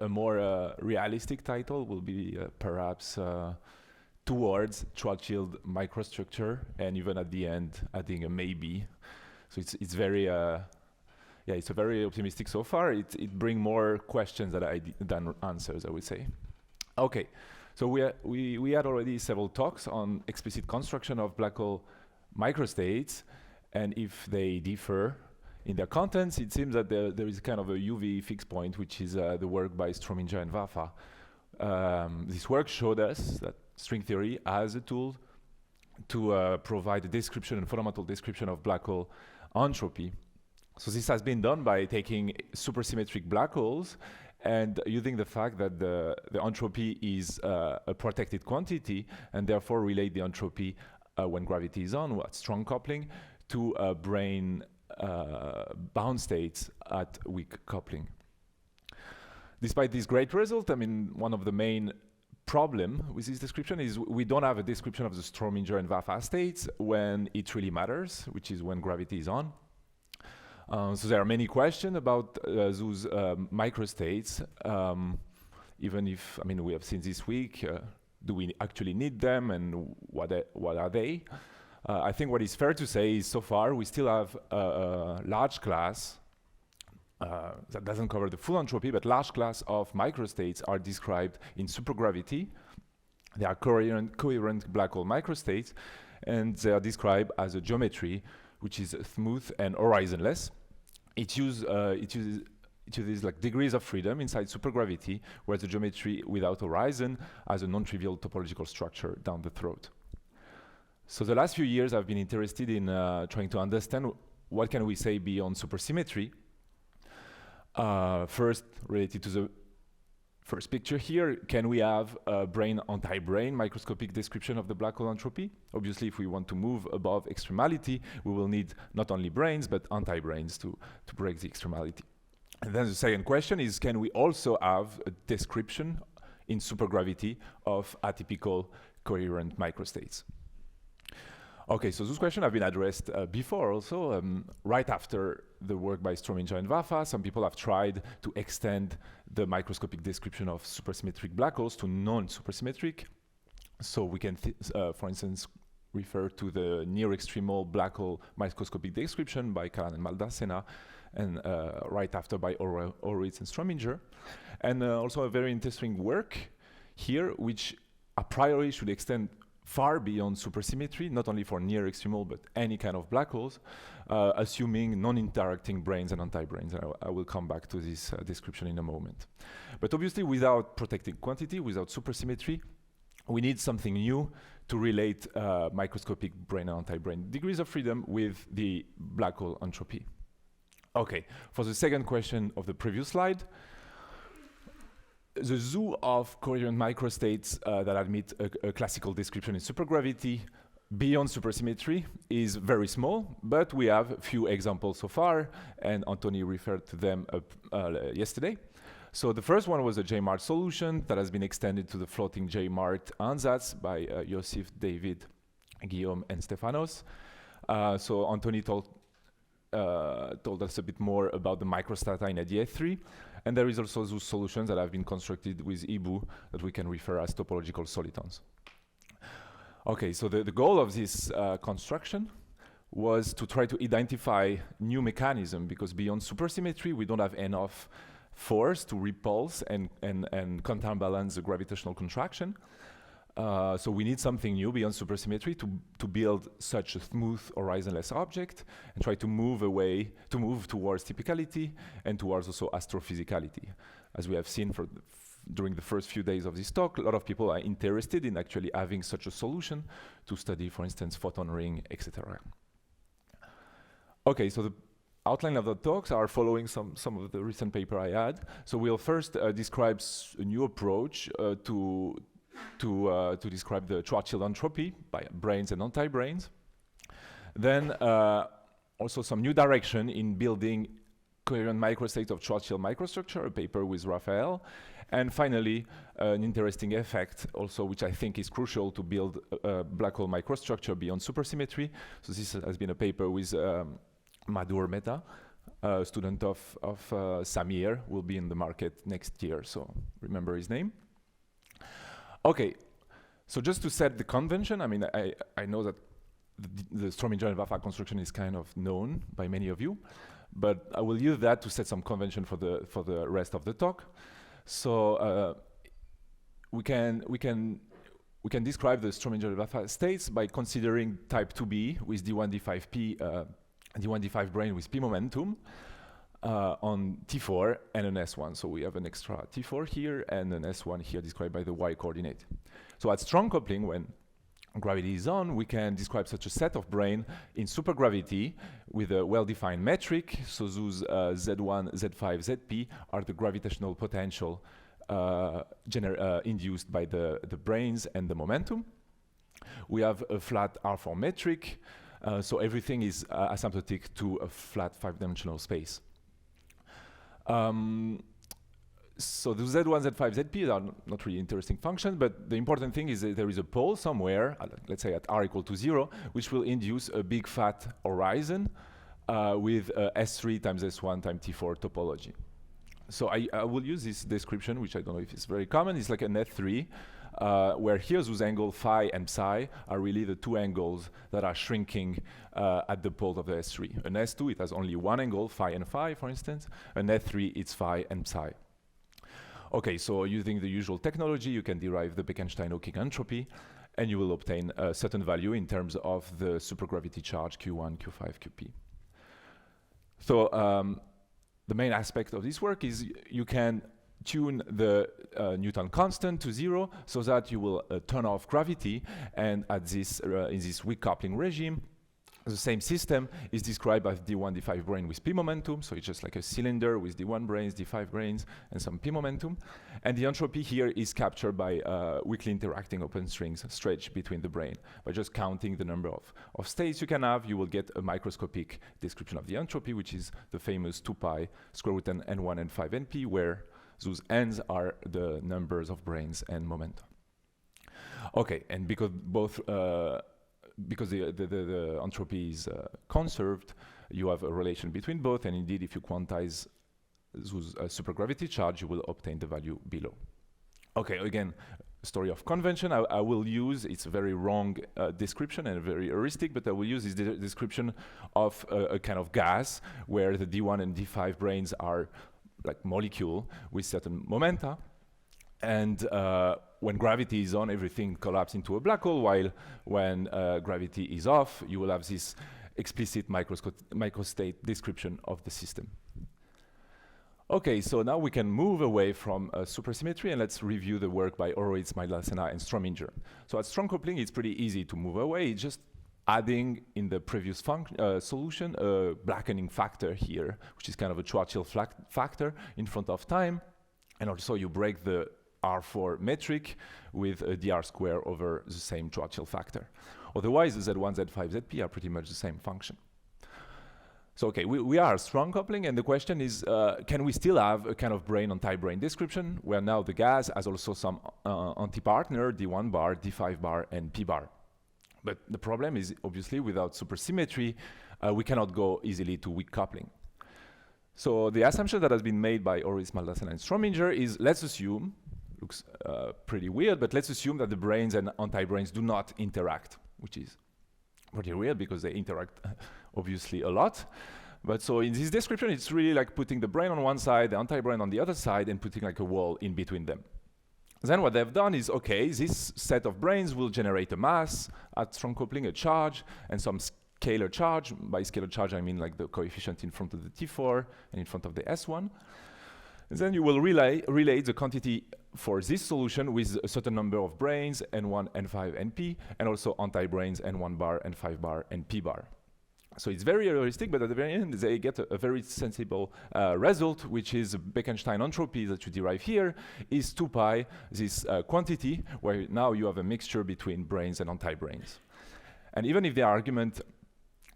A more realistic title will be perhaps towards Schwarzschild microstructure, and even at the end adding a maybe. So it's very yeah, it's a very optimistic so far. It bring more questions than answers, I would say. Okay, so we had already several talks on explicit construction of black hole microstates, and if they differ in their contents, it seems that there is kind of a UV fixed point, which is the work by Strominger and Waffa. This work showed us that string theory as a tool to provide a description and fundamental description of black hole entropy. So this has been done by taking supersymmetric black holes and using the fact that the entropy is a protected quantity, and therefore relate the entropy when gravity is on, at strong coupling, to brane bound states at weak coupling. Despite this great result, I mean, one of the main problem with this description is we don't have a description of the Strominger and Waffa states when it really matters, which is when gravity is on. So there are many questions about those microstates, even if, I mean, we have seen this week, do we actually need them, and what are they? I think what is fair to say is so far we still have a large class that doesn't cover the full entropy, but large class of microstates are described in supergravity. They are coherent black hole microstates, and they are described as a geometry which is smooth and horizonless. It uses like degrees of freedom inside supergravity, whereas the geometry without horizon has a non-trivial topological structure down the throat. So the last few years I've been interested in trying to understand what can we say beyond supersymmetry. First, related to the first picture here, can we have a brane anti-brane microscopic description of the black hole entropy? Obviously, if we want to move above extremality, we will need not only branes, but anti-branes to break the extremality. And then the second question is, can we also have a description in supergravity of atypical coherent microstates? Okay, so those questions have been addressed before also. Right after the work by Strominger and Waffa, some people have tried to extend the microscopic description of supersymmetric black holes to non-supersymmetric. So we can, for instance, refer to the near-extremal black hole microscopic description by Karan and Maldacena, and right after by Horowitz and Strominger. And also a very interesting work here, which a priori should extend far beyond supersymmetry, not only for near-extremal, but any kind of black holes, assuming non-interacting branes and anti-branes. I will come back to this description in a moment. But obviously, without protected quantity, without supersymmetry, we need something new to relate microscopic brane and anti-brane degrees of freedom with the black hole entropy. Okay, for the second question of the previous slide, the zoo of coherent microstates that admit a classical description in supergravity beyond supersymmetry is very small, but we have a few examples so far, and Anthony referred to them yesterday. So the first one was a J-Mart solution that has been extended to the floating J-Mart ansatz by Yosif, David, Guillaume, and Stefanos. So Anthony told us a bit more about the microstrata in ADF3. And there is also those solutions that have been constructed with IBU that we can refer as topological solitons. Okay, so the goal of this construction was to try to identify new mechanism, because beyond supersymmetry, we don't have enough force to repulse and counterbalance the gravitational contraction. So we need something new beyond supersymmetry to build such a smooth horizonless object and try to move towards typicality and towards also astrophysicality. As we have seen during the first few days of this talk, a lot of people are interested in actually having such a solution to study, for instance, photon ring, etc. Okay, so the outline of the talks are following some of the recent paper I had. So we'll first describe a new approach to describe the Schwarzschild entropy by branes and anti-branes. Then also some new direction in building coherent microstates of Schwarzschild microstructure, a paper with Raphael. And finally, an interesting effect also, which I think is crucial to build a black hole microstructure beyond supersymmetry. So this has been a paper with Madhur Mehta student of Samir, will be in the market next year, so remember his name. Okay, so just to set the convention, I mean, I know that the Strominger and Waffa construction is kind of known by many of you, but I will use that to set some convention for the rest of the talk. So we can describe the Strominger and Waffa states by considering type 2b with D1, D5p, D1, D5 brane with p momentum on T4 and an S1. So we have an extra T4 here and an S1 here described by the Y coordinate. So at strong coupling, when gravity is on, we can describe such a set of brane in supergravity with a well-defined metric. So those Z1, Z5, Zp are the gravitational potential induced by the branes and the momentum. We have a flat R4 metric, so everything is asymptotic to a flat 5-dimensional space. So the Z1, Z5, Zp are not really interesting functions, but the important thing is that there is a pole somewhere, let's say at r equal to 0, which will induce a big fat horizon with S3 times S1 times T4 topology. So I will use this description, which I don't know if it's very common. It's like an S3, where here those angles phi and psi are really the two angles that are shrinking at the pole of the S3. An S2, it has only one angle, phi and phi, for instance. An S3, it's phi and psi. Okay, so using the usual technology, you can derive the Bekenstein-Hawking entropy, and you will obtain a certain value in terms of the supergravity charge Q1, Q5, Qp. So the main aspect of this work is you can tune the Newton constant to 0 so that you will turn off gravity, and at this in this weak coupling regime, the same system is described as D1, D5 brane with p momentum, so it's just like a cylinder with D1 branes, D5 branes, and some p momentum. And the entropy here is captured by weakly interacting open strings stretched between the brane. By just counting the number of states you can have, you will get a microscopic description of the entropy, which is the famous 2 pi square root n1 and 5 np, where those n's are the numbers of branes and momentum. Okay, and because both because the entropy is conserved, you have a relation between both, and indeed if you quantize those supergravity charge, you will obtain the value below. Okay, again, story of convention. I will use, it's a very wrong description and very heuristic, but I will use this description of a kind of gas where the D1 and D5 branes are like molecule with certain momenta. And when gravity is on, everything collapses into a black hole, while when gravity is off, you will have this explicit microstate description of the system. Okay, so now we can move away from supersymmetry, and let's review the work by Horowitz, Maldacena, and Strominger. So at strong coupling, it's pretty easy to move away. It's just adding in the previous solution a blackening factor here, which is kind of a Schwarzschild factor in front of time. And also you break the R4 metric with a dr square over the same Schwarzschild factor. Otherwise, the Z1, Z5, Zp are pretty much the same function. So okay, we are strong coupling, and the question is, can we still have a kind of brane anti-brane description, where now the gas has also some anti-partner, D1 bar, D5 bar, and P bar. But the problem is, obviously, without supersymmetry, we cannot go easily to weak coupling. So the assumption that has been made by Horowitz, Maldacena, and Strominger is, let's assume, looks pretty weird, but let's assume that the branes and anti-branes do not interact, which is pretty weird because they interact obviously a lot. But so in this description, it's really like putting the brane on one side, the anti-brane on the other side, and putting like a wall in between them. Then what they've done is, okay, this set of branes will generate a mass at strong coupling, a charge, and some scalar charge. By scalar charge, I mean like the coefficient in front of the T4 and in front of the S1. And then you will relate the quantity for this solution with a certain number of branes, N1, N5, Np, and also anti-branes, N1 bar, N5 bar, and P bar. So it's very heuristic, but at the very end, they get a very sensible result, which is Bekenstein entropy that you derive here is 2 pi, this quantity, where now you have a mixture between branes and anti-branes. And even if the argument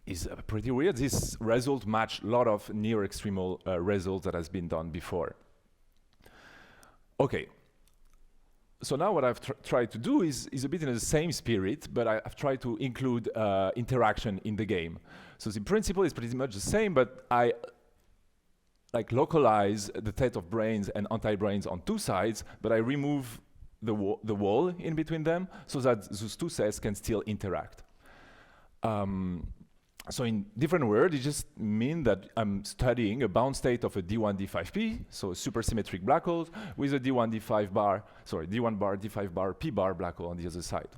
is pretty weird, this result match a lot of near-extremal results that has been done before. Okay. So now what I've tried to do is a bit in the same spirit, but I've tried to include interaction in the game. So the principle is pretty much the same, but I like localize the state of branes and anti-branes on two sides, but I remove the wall in between them so that those two sets can still interact. So in different words, it just means that I'm studying a bound state of a D1, D5P, so a supersymmetric black hole with a D1, D5 bar, sorry, D1 bar, D5 bar, P bar black hole on the other side.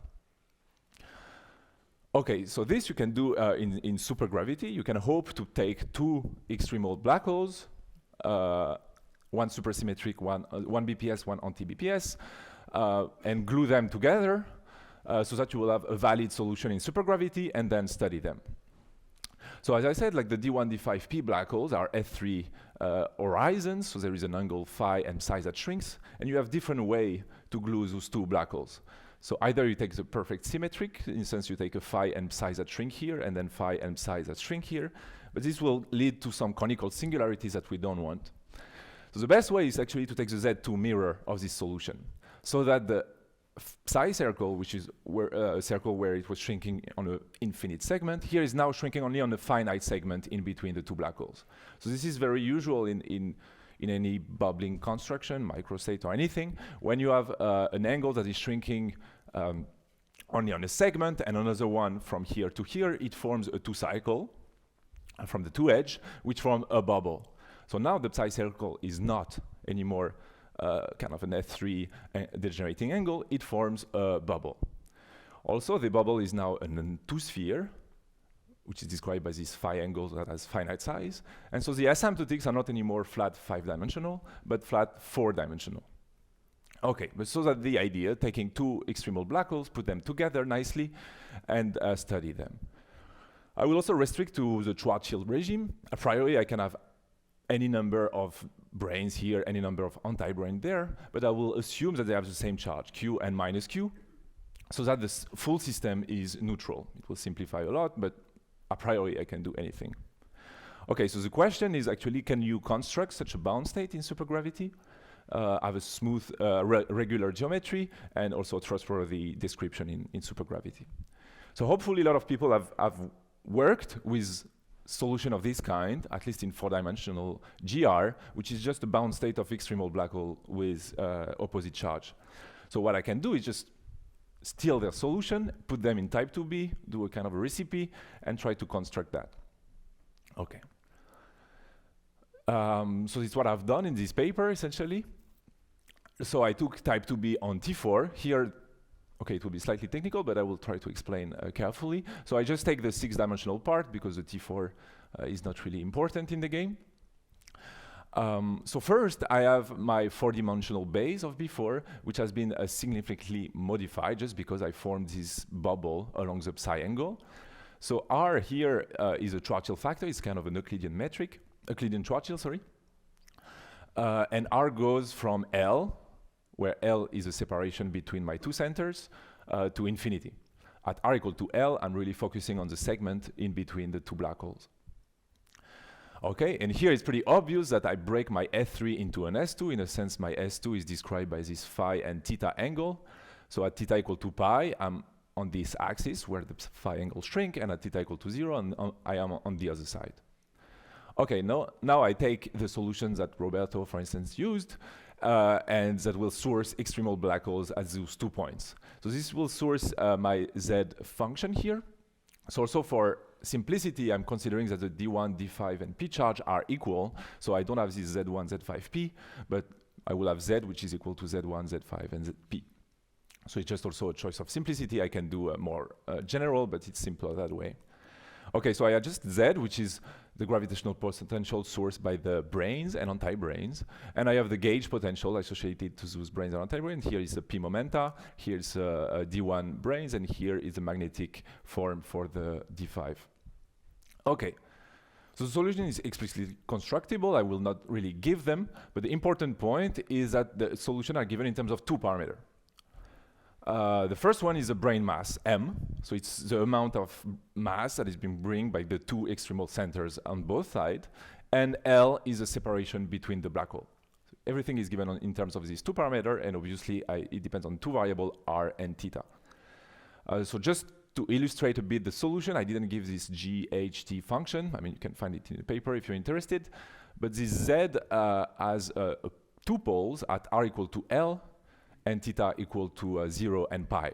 Okay, so this you can do in supergravity. You can hope to take two extremal black holes, one supersymmetric, one BPS, one anti-BPS, and glue them together so that you will have a valid solution in supergravity and then study them. So as I said, like the D1, D5P black holes are S3 horizons, so there is an angle phi and psi that shrinks, and you have different way to glue those two black holes. So either you take the perfect symmetric, in the sense you take a phi and psi that shrink here, and then phi and psi that shrink here, but this will lead to some conical singularities that we don't want. So the best way is actually to take the Z2 mirror of this solution, so that the psi circle, which is where, a circle where it was shrinking on an infinite segment, here is now shrinking only on a finite segment in between the two black holes. So this is very usual in any bubbling construction, microstate or anything. When you have an angle that is shrinking only on a segment and another one from here to here, it forms a two cycle from the two edge, which form a bubble. So now the psi circle is not anymore kind of an S3 degenerating angle, it forms a bubble. Also, the bubble is now a two-sphere, which is described by these phi angles that has finite size. And so the asymptotics are not anymore flat 5-dimensional, but flat 4-dimensional. Okay, but so that the idea, taking two extremal black holes, put them together nicely, and study them. I will also restrict to the Schwarzschild regime. A priori, I can have any number of branes here, any number of anti-brane there, but I will assume that they have the same charge, Q and minus Q, so that the full system is neutral. It will simplify a lot, but a priori I can do anything. Okay, so the question is actually, can you construct such a bound state in supergravity? Have a smooth, regular geometry, and also trustworthy description in supergravity. So hopefully a lot of people have worked with solution of this kind, at least in 4-dimensional GR, which is just a bound state of extremal black hole with opposite charge. So what I can do is just steal their solution, put them in type 2B, do a kind of a recipe, and try to construct that. Okay. So this is what I've done in this paper, essentially. So I took type 2B on T4. Here, okay, it will be slightly technical, but I will try to explain carefully. So I just take the 6-dimensional part because the T4 is not really important in the game. So first, I have my 4-dimensional base of before, which has been significantly modified just because I formed this bubble along the psi angle. So R here is a Schwarzschild factor. It's kind of an Euclidean metric, Euclidean Schwarzschild, sorry. And R goes from L, where L is a separation between my two centers, to infinity. At R equal to L, I'm really focusing on the segment in between the two black holes. Okay, and here it's pretty obvious that I break my S3 into an S2. In a sense, my S2 is described by this phi and theta angle. So at theta equal to pi, I'm on this axis where the phi angles shrink, and at theta equal to 0, and I am on the other side. Okay, now I take the solutions that Roberto, for instance, used, and that will source extremal black holes at those 2 points. So this will source my Z function here. So also for simplicity, I'm considering that the D1, D5, and P charge are equal. So I don't have this Z1, Z5P, but I will have Z, which is equal to Z1, Z5, and ZP. So it's just also a choice of simplicity. I can do more general, but it's simpler that way. Okay, so I adjust Z, which is the gravitational potential sourced by the branes and anti-branes. And I have the gauge potential associated to those branes and anti-branes. Here is the P momenta, here's D1 branes, and here is the magnetic form for the D5. Okay, so the solution is explicitly constructible. I will not really give them, but the important point is that the solutions are given in terms of 2 parameters. The first one is the brane mass, M. So it's the amount of mass that is being brought by the 2 extremal centers on both sides. And L is the separation between the black hole. So everything is given in terms of these 2 parameters, and obviously it depends on 2 variables, R and theta. So just to illustrate a bit the solution, I didn't give this GHT function. I mean, you can find it in the paper if you're interested. But this Z has two poles at r equal to L and theta equal to 0 and pi,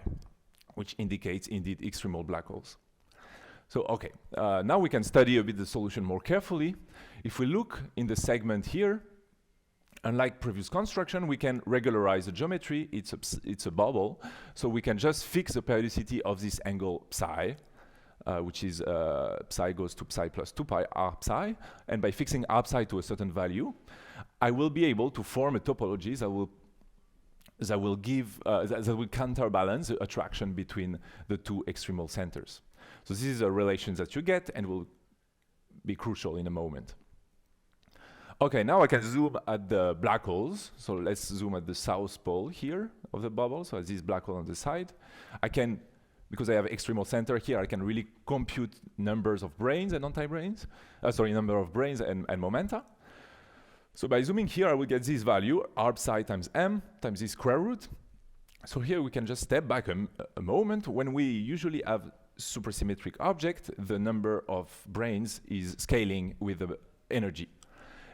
which indicates indeed extremal black holes. So, okay, now we can study a bit the solution more carefully. If we look in the segment here, unlike previous construction, we can regularize the geometry. It's a bubble, so we can just fix the periodicity of this angle psi, which is psi goes to psi plus 2 pi r psi, and by fixing r psi to a certain value, I will be able to form a topology that will counterbalance the attraction between the two extremal centers. So this is a relation that you get and will be crucial in a moment. Okay, now I can zoom at the black holes. So let's zoom at the south pole here of the bubble. So this black hole on the side. I can, because I have extremal center here, I can really compute numbers of branes and anti-branes. Number of branes and momenta. So by zooming here, I will get this value, r psi times m times the square root. So here we can just step back a moment. When we usually have supersymmetric object, the number of branes is scaling with the energy.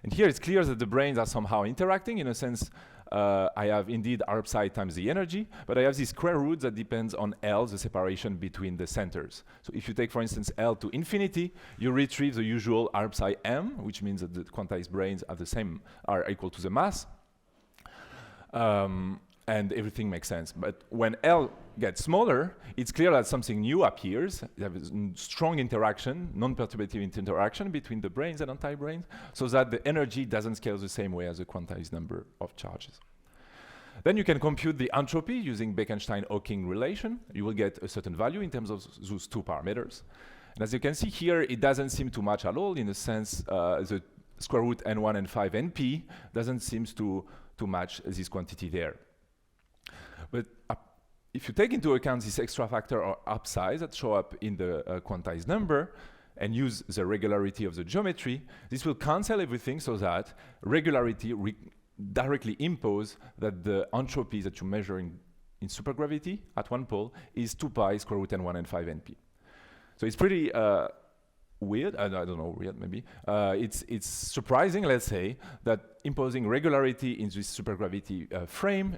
And here it's clear that the branes are somehow interacting. In a sense, I have indeed r psi times the energy, but I have this square root that depends on L, the separation between the centers. So if you take, for instance, L to infinity, you retrieve the usual r psi m, which means that the quantized branes are equal to the mass. And everything makes sense. But when L gets smaller, it's clear that something new appears. There is strong interaction, non-perturbative interaction between the branes and anti-branes, so that the energy doesn't scale the same way as the quantized number of charges. Then you can compute the entropy using Bekenstein-Hawking relation. You will get a certain value in terms of those two parameters. And as you can see here, it doesn't seem to match at all. In a sense, the square root n1, n5, np doesn't seem to match this quantity there. But if you take into account this extra factor or upsize that show up in the quantized number and use the regularity of the geometry, this will cancel everything so that regularity directly impose that the entropy that you measure in supergravity at one pole is 2 pi square root n1 and 5 np. So it's pretty weird, I don't know, weird maybe. It's surprising, let's say, that imposing regularity in this supergravity frame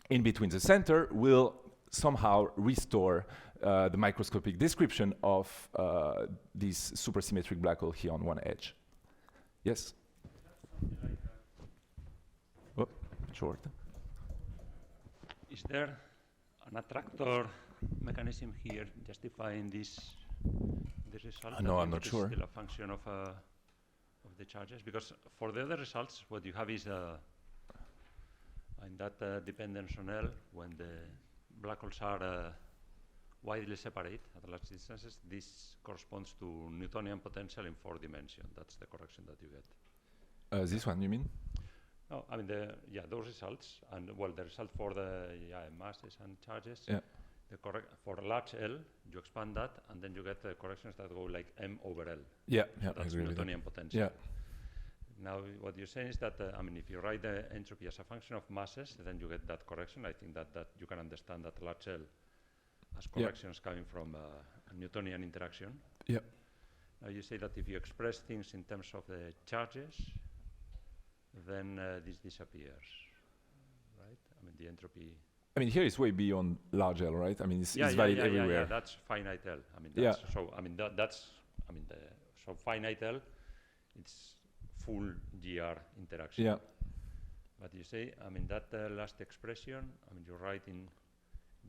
in between the center will somehow restore the microscopic description of this supersymmetric black hole here on one edge. Yes? Oh, short. Is there an attractor mechanism here justifying this result? No, I'm not sure. It's still a function of the charges, because for the other results, what you have is in that dependence on L, when the black holes are widely separate at large distances, this corresponds to Newtonian potential in 4 dimensions. That's the correction that you get. This one, you mean? No, I mean, those results, and well, the result for the masses and charges, for large L, you expand that, and then you get the corrections that go like m over L. Yeah, so yeah, that's I agree Newtonian with that. potential. Yeah. Now, what you're saying is that, I mean, if you write the entropy as a function of masses, then you get that correction. I think that you can understand that large L as corrections coming from a Newtonian interaction. Yeah. Now, you say that if you express things in terms of the charges, then this disappears, right? I mean, the entropy. I mean, here it's way beyond large L, right? I mean, it's valid everywhere. Yeah, that's finite L. I mean, that's so. I mean, so finite L, it's full GR interaction. Yeah. But you say, I mean, that last expression, I mean, you're writing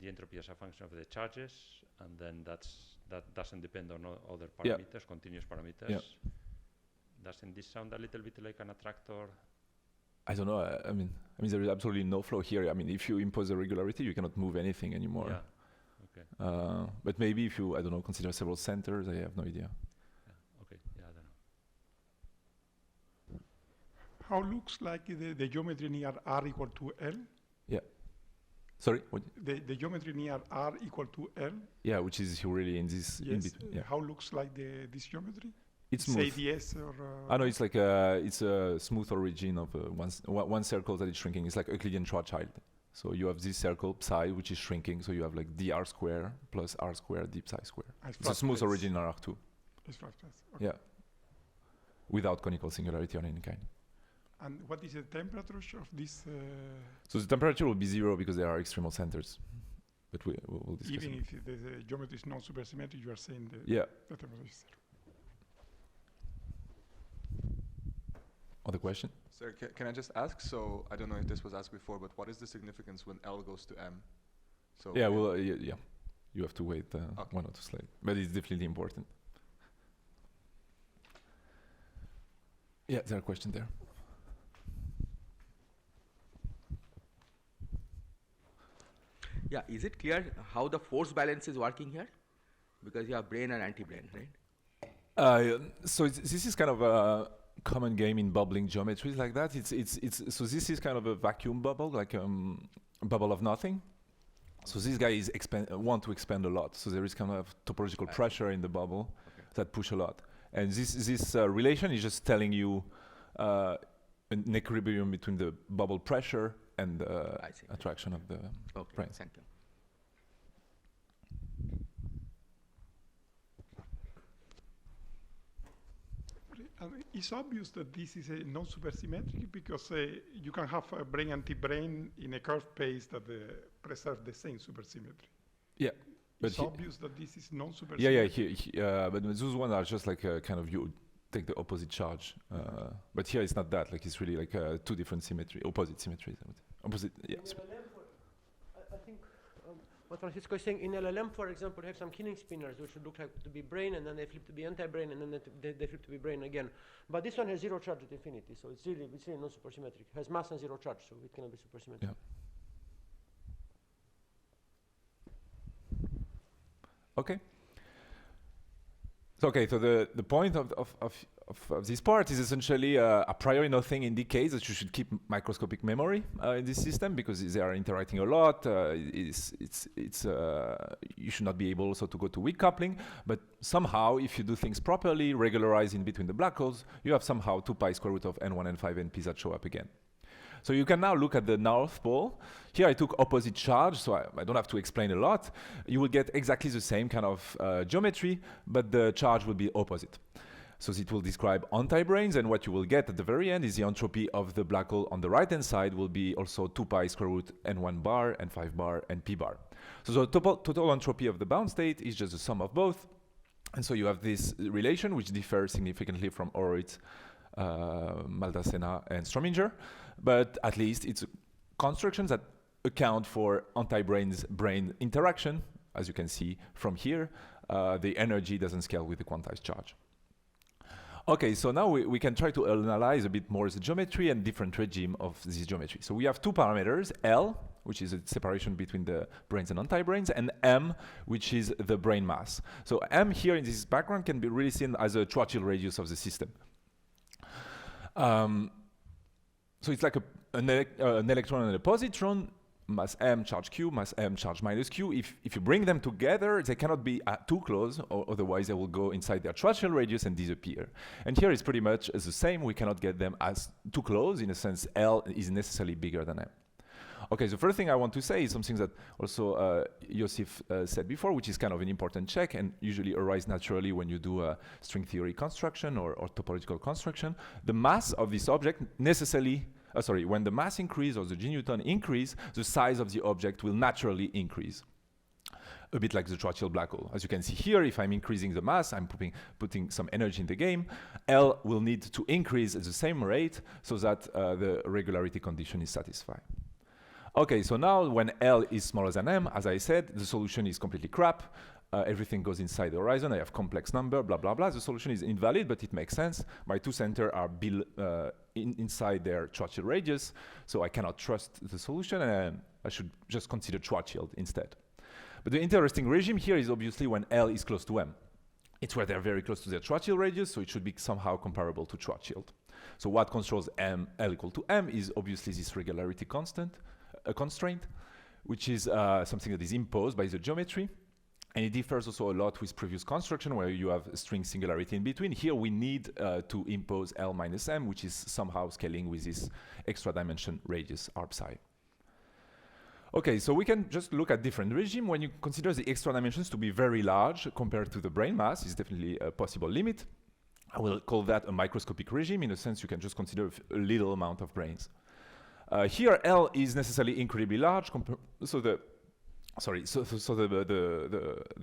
the entropy as a function of the charges, and then that doesn't depend on other parameters, continuous parameters. Yeah. Doesn't this sound a little bit like an attractor? I don't know. I mean, there is absolutely no flow here. I mean, if you impose a regularity, you cannot move anything anymore. Yeah. Okay. But maybe if you, I don't know, consider several centers, I have no idea. Yeah. Okay. Yeah, I don't know. How looks like the geometry near R equal to L? Yeah. Sorry? What? The geometry near R equal to L? Yeah, which is really in this in between. Yeah. How looks like this geometry? It's smooth. ADS or? I know it's like it's a smooth origin of one circle that is shrinking. It's like Euclidean Schwarzschild. So you have this circle psi, which is shrinking. So you have like dr square plus r square d psi square. It's a smooth origin in R2. It's flat plates. Okay. Yeah. Without conical singularity on any kind. And what is the temperature of this? So the temperature will be 0 because there are extremal centers. But we'll discuss Even it. if the geometry is non-supersymmetric, you are saying Yeah. the temperature is 0. Other question? Sir, can I just ask? So I don't know if this was asked before, but what is the significance when L goes to M? So Yeah, well, yeah. You have to wait Okay. 1 or 2 slides. But it's definitely important. Yeah, there's a question there. Yeah, is it clear how the force balance is working here? Because you have brain and anti-brain, right? So this is kind of a common game in bubbling geometries like that. So this is kind of a vacuum bubble, like a bubble of nothing. So this guy is want to expand a lot. So there is kind of topological pressure in the bubble that push a lot. And this relation is just telling you an equilibrium between the bubble pressure and the attraction of the brain. Thank you. It's obvious that this is a non-supersymmetric because you can have a brain anti-brain in a curved space that preserve the same supersymmetry. Yeah. But It's obvious that this is non-supersymmetric. Yeah. But those ones are just like kind of you take the opposite charge. But here it's not that. Like it's really like two different opposite symmetries. I would say. Opposite. Yeah. I think what Francisco is saying, in LLM, for example, you have some killing spinners which would look like to be brain, and then they flip to be anti-brain, and then they flip to be brain again. But this one has 0 charge at infinity, so it's really non-supersymmetric. It has mass and 0 charge, so it cannot be supersymmetric. Yeah. Okay. So the point of this part is essentially a priori nothing indicates that you should keep microscopic memory in this system because they are interacting a lot. You should not be able also to go to weak coupling, but somehow if you do things properly, regularize in between the black holes, you have somehow 2 pi square root of n1 and 5 np that show up again. So you can now look at the North Pole. Here I took opposite charge, so I don't have to explain a lot. You will get exactly the same kind of geometry, but the charge will be opposite. So it will describe anti-branes, and what you will get at the very end is the entropy of the black hole on the right-hand side will be also 2 pi square root n1 bar, n5 bar, and p bar. So the total entropy of the bound state is just the sum of both. And so you have this relation which differs significantly from Horowitz, Maldacena, and Strominger, but at least it's constructions that account for anti-brain interaction. As you can see from here, the energy doesn't scale with the quantized charge. Okay, so now we can try to analyze a bit more the geometry and different regime of this geometry. So we have 2 parameters, L, which is a separation between the brains and anti-brains, and M, which is the brain mass. So M here in this background can be really seen as a Schwarzschild radius of the system. So it's like an electron and a positron, mass m, charge q, mass m, charge minus q. If you bring them together, they cannot be too close, or otherwise they will go inside their Schwarzschild radius and disappear. And here it's pretty much the same. We cannot get them as too close. In a sense, L is necessarily bigger than m. Okay, the first thing I want to say is something that also Josif said before, which is kind of an important check and usually arises naturally when you do a string theory construction or topological construction. The mass of this object necessarily, when the mass increase or the g-Newton increase, the size of the object will naturally increase. A bit like the Schwarzschild black hole. As you can see here, if I'm increasing the mass, I'm putting some energy in the game. L will need to increase at the same rate so that the regularity condition is satisfied. Okay, so now when L is smaller than M, as I said, the solution is completely crap. Everything goes inside the horizon. I have complex number, blah, blah, blah. The solution is invalid, but it makes sense. My 2 centers are inside their Schwarzschild radius, so I cannot trust the solution, and I should just consider Schwarzschild instead. But the interesting regime here is obviously when L is close to M. It's where they're very close to their Schwarzschild radius, so it should be somehow comparable to Schwarzschild. So what controls L equal to M is obviously this regularity constraint, which is something that is imposed by the geometry. And it differs also a lot with previous construction where you have a string singularity in between. Here we need to impose L minus M, which is somehow scaling with this extra dimension radius R psi. Okay, so we can just look at different regime. When you consider the extra dimensions to be very large compared to the brain mass, is definitely a possible limit. I will call that a microscopic regime. In a sense, you can just consider a little amount of brains. Here, L is necessarily incredibly large. So the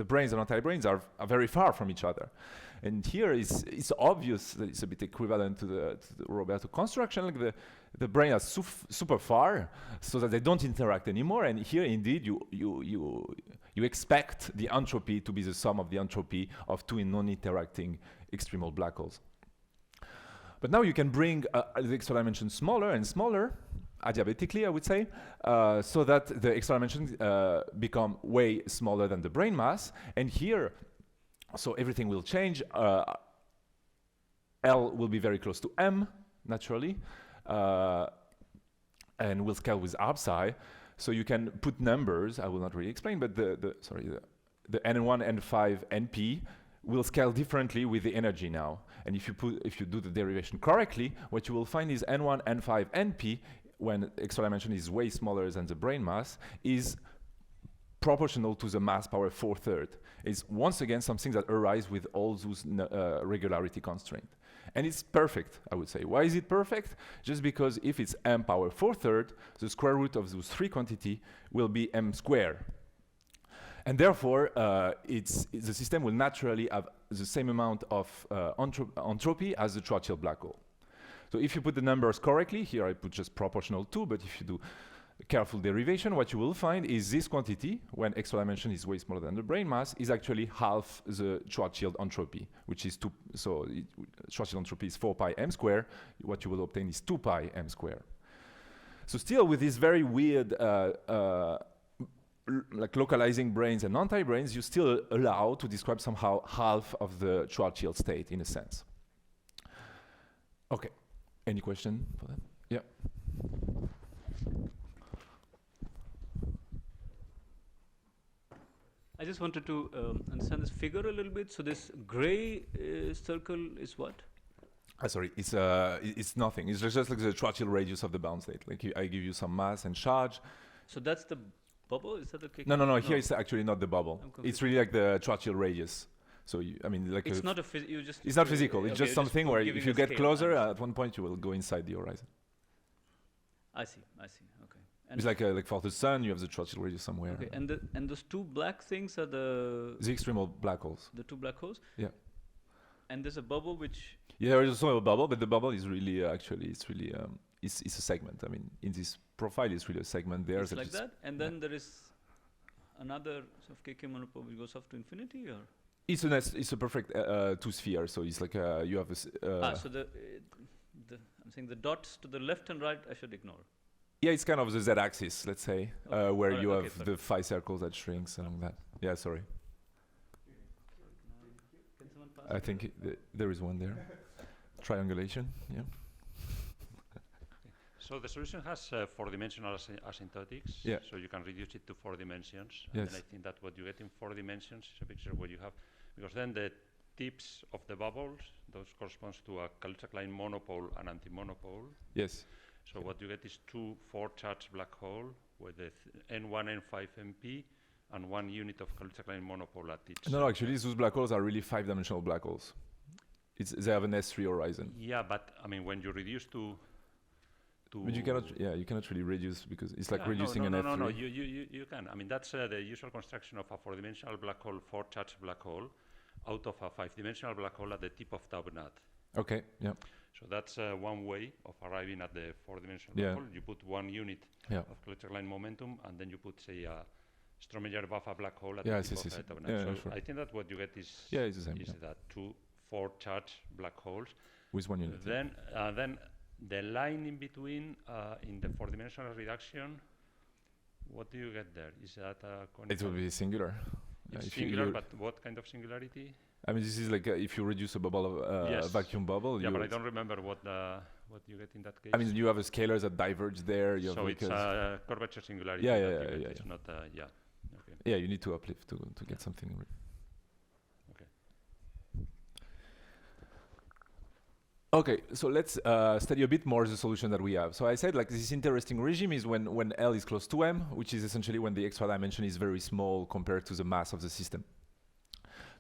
brains and anti-brains are very far from each other. And here it's obvious that it's a bit equivalent to the Roberto construction. Like the brain is super far, so that they don't interact anymore. And here, indeed, you expect the entropy to be the sum of the entropy of two non-interacting extremal black holes. But now you can bring the extra dimension smaller and smaller, adiabatically, I would say, so that the extra dimensions become way smaller than the brain mass. And here, so everything will change. L will be very close to M, naturally, and will scale with arb psi. So you can put numbers. I will not really explain, but the N1, N5, NP will scale differently with the energy now. And if you do the derivation correctly, what you will find is N1, N5, NP, when extra dimension is way smaller than the brain mass, is proportional to the mass power 4/3. It's once again something that arises with all those regularity constraints. And it's perfect, I would say. Why is it perfect? Just because if it's m power 4/3, the square root of those three quantity will be m squared. And therefore, the system will naturally have the same amount of entropy as the Schwarzschild black hole. So if you put the numbers correctly, here I put just proportional 2, but if you do careful derivation, what you will find is this quantity, when extra dimension is way smaller than the brain mass, is actually half the Schwarzschild entropy, which is 2. So Schwarzschild entropy is 4 pi m squared. What you will obtain is 2 pi m squared. So still with this very weird like localizing brains and anti-brains, you still allow to describe somehow half of the Schwarzschild state in a sense. Okay, any question for that? Yeah. I just wanted to understand this figure a little bit. So this gray circle is what? Sorry, it's nothing. It's just like the Schwarzschild radius of the bound state. Like I give you some mass and charge. So that's the bubble? Is that the cake? No. Here it's actually not the bubble. It's really like the Schwarzschild radius. So I mean, like it's not you just. It's not physical. It's okay, just something where if you get scale, closer, at one point you will go inside the horizon. I see. Okay. And it's like for the sun, you have the Schwarzschild radius somewhere. Okay, and those two black things are the extremal black holes. The two black holes. Yeah. And there's a bubble which. Yeah, there is also a bubble, but the bubble is really it's a segment. I mean, in this profile, it's really a segment there. It's like that, and then there is another sort of KK monopole which goes off to infinity, or. It's a perfect two sphere. So it's like you have a. So I'm saying the dots to the left and right I should ignore. Yeah, it's kind of the z-axis, let's say, where you have perfect. the phi circles that shrinks and that. Yeah, sorry. Can someone pass I think there is one there. Triangulation, yeah. So the solution has 4-dimensional asymptotics, Yeah. so you can reduce it to 4 dimensions. Yes. And then I think that what you get in 4 dimensions is a picture where you have, because then the tips of the bubbles, those corresponds to a Kaluza-Klein monopole and anti-monopole. Yes. So what you get is 2 4-charged black hole with the N1, N5 MP and 1 unit of Kaluza-Klein monopole at each. No, actually, those black holes are really 5-dimensional black holes. They have an S3 horizon. Yeah, but I mean, when you reduce to But you cannot really reduce because it's like yeah, reducing an F3. No, you can. I mean, that's the usual construction of a 4-dimensional black hole, 4-charged black hole, out of a 5-dimensional black hole at the tip of tau nut. Okay, yeah. So that's one way of arriving at the 4-dimensional Yeah. black hole. You put 1 unit of Kaluza-Klein momentum, and then you put, say, a Stromeyer-Buffer black hole at the tip of tau nut. Yeah, so sure. I think that what you get is it's the same. is that 2 4-charged black holes. With 1 unit. Then the line in between in the 4-dimensional reduction, what do you get there? Is that a conical? It will be singular. It's singular, but what kind of singularity? I mean, this is like if you reduce a bubble of Yes. a vacuum bubble. Yeah, but I don't remember what you get in that case. I mean, you have a scalar that diverge there. You so have it's a curvature singularity. Yeah, that yeah, you get. yeah, It's yeah. not okay. Yeah, you need to uplift to get something. Okay. Okay, so let's study a bit more the solution that we have. So I said like this interesting regime is when L is close to M, which is essentially when the extra dimension is very small compared to the mass of the system.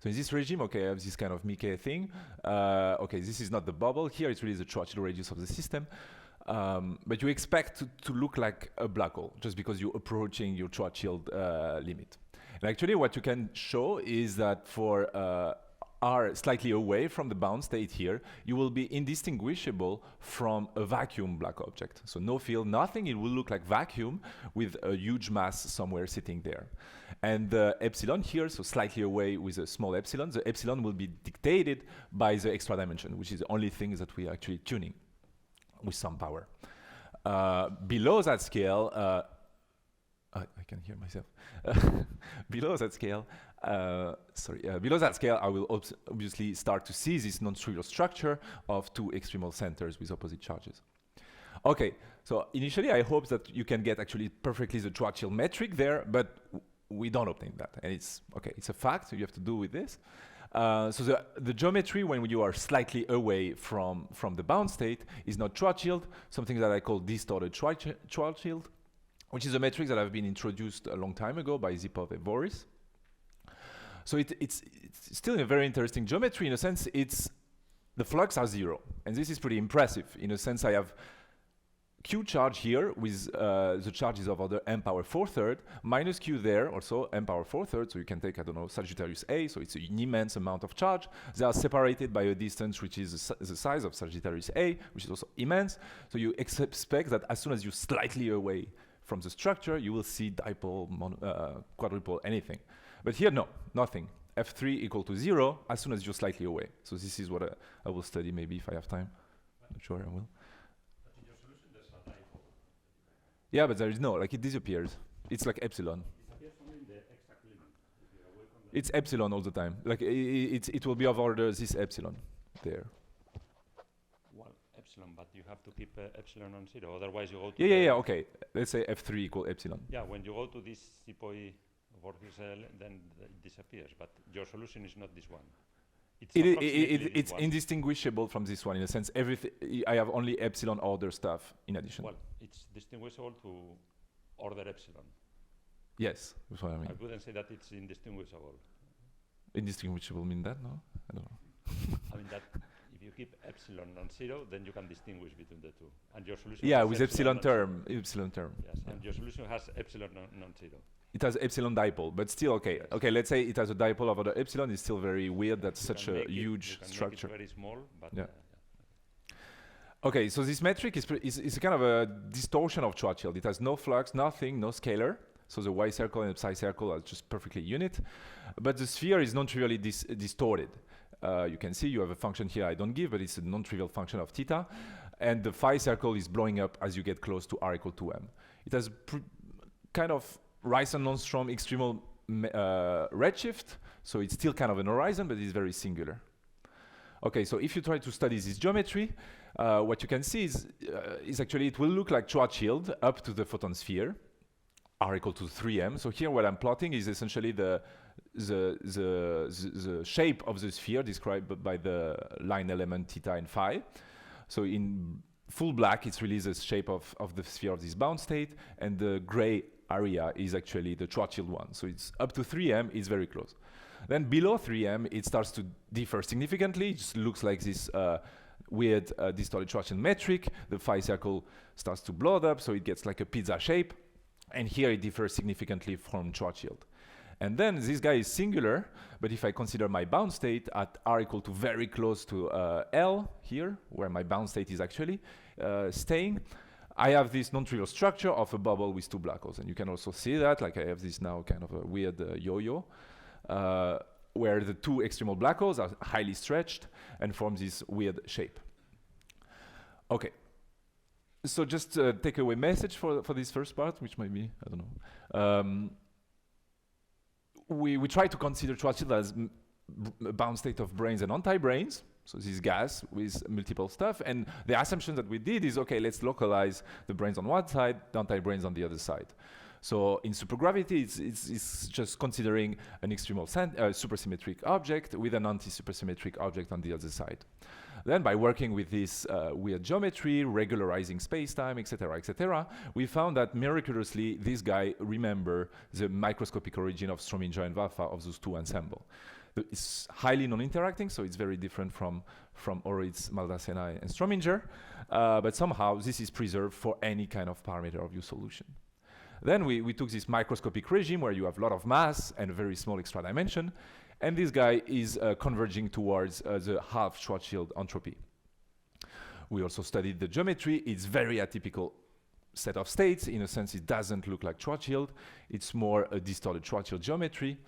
So in this regime, okay, I have this kind of Mickey thing. Okay, this is not the bubble. Here it's really the Schwarzschild radius of the system. But you expect to look like a black hole just because you're approaching your Schwarzschild limit. And actually what you can show is that for R slightly away from the bound state here, you will be indistinguishable from a vacuum black object. So no field, nothing, it will look like vacuum with a huge mass somewhere sitting there. And the epsilon here, so slightly away with a small epsilon, the epsilon will be dictated by the extra dimension, which is the only thing that we are actually tuning with some power. Below that scale, I can hear myself. Below that scale, below that scale, I will obviously start to see this non-trivial structure of two extremal centers with opposite charges. Okay, so initially I hope that you can get actually perfectly the Schwarzschild metric there, but we don't obtain that, and it's okay. It's a fact, so you have to do with this. So the geometry when you are slightly away from the bound state is not Schwarzschild, something that I call distorted Schwarzschild, which is a metric that have been introduced a long time ago by Zipov and Voris. So it's still a very interesting geometry. In a sense, the flux are zero, and this is pretty impressive. In a sense, I have Q charge here with the charges of order m power 4/3 minus Q there, also m power 4/3. So you can take, I don't know, Sagittarius A. So it's an immense amount of charge. They are separated by a distance which is the size of Sagittarius A, which is also immense. So you expect that as soon as you're slightly away from the structure, you will see dipole, quadrupole, anything. But here, no, nothing. F3 equal to 0 as soon as you're slightly away. So this is what I will study maybe if I have time. Not sure I will. But in your solution, there's a dipole. Yeah, but there is no, like it disappears. It's like epsilon. It disappears only in the exact limit. If you're away from the It's epsilon all the time. Like it will be of order this epsilon there. well, epsilon, but you have to keep epsilon on 0. Otherwise, you go to Yeah, okay. Let's say F3 equal epsilon. Yeah, when you go to this CPOE vortex, then it disappears. But your solution is not this one. It's approximately this It's one. indistinguishable from this one in a sense. Everything I have only epsilon order stuff in addition. Well, it's distinguishable to order epsilon. Yes, that's what I mean. I wouldn't say that it's indistinguishable. Indistinguishable mean that? No, I don't know. I mean that if you keep epsilon on 0, then you can distinguish between the two. And your solution Yeah, has with epsilon on term. Epsilon term. 0. Yes, and your solution has epsilon non 0. It has epsilon dipole, but still okay. Yes. Okay, let's say it has a dipole over the epsilon. It's still very weird. Yes, That's you such can a make it- huge you can structure. Make it very small, but Yeah. Okay, so this metric is kind of a distortion of Schwarzschild. It has no flux, nothing, no scalar. So the Y circle and the psi circle are just perfectly unit. But the sphere is non-trivially distorted. You can see you have a function here I don't give, but it's a non-trivial function of theta. And the phi circle is blowing up as you get close to R equal to M. It has kind of Raison-Nordstrom extremal redshift. So it's still kind of an horizon, but it's very singular. Okay, so if you try to study this geometry, what you can see is actually it will look like Schwarzschild up to the photon sphere, R equal to 3m. So here what I'm plotting is essentially the shape of the sphere described by the line element theta and phi. So in full black, it's really the shape of the sphere of this bound state, and the gray area is actually the Schwarzschild one. So it's up to 3m, it's very close. Then below 3m, it starts to differ significantly. It just looks like this weird distorted Schwarzschild metric. The phi circle starts to blow up, so it gets like a pizza shape. And here it differs significantly from Schwarzschild. And then this guy is singular, but if I consider my bound state at R equal to very close to L here, where my bound state is actually staying, I have this non-trivial structure of a bubble with two black holes. And you can also see that, like I have this now kind of a weird yo-yo, where the two extremal black holes are highly stretched and form this weird shape. Okay. So just take away message for this first part, which might be, I don't know. We try to consider Schwarzschild as a bound state of branes and anti-branes. So this gas with multiple stuff. And the assumption that we did is, okay, let's localize the branes on one side, the anti-branes on the other side. So in supergravity, it's just considering an extremal supersymmetric object with an anti-supersymmetric object on the other side. Then by working with this weird geometry, regularizing space-time, etc., we found that miraculously this guy remember the microscopic origin of Strominger and Waffa of those two ensemble. It's highly non-interacting, so it's very different from Oritz, Maldacena, and Strominger, but somehow this is preserved for any kind of parameter of your solution. Then we took this microscopic regime where you have a lot of mass and a very small extra dimension, and this guy is converging towards the half Schwarzschild entropy. We also studied the geometry. It's very atypical set of states. In a sense, it doesn't look like Schwarzschild. It's more a distorted Schwarzschild geometry,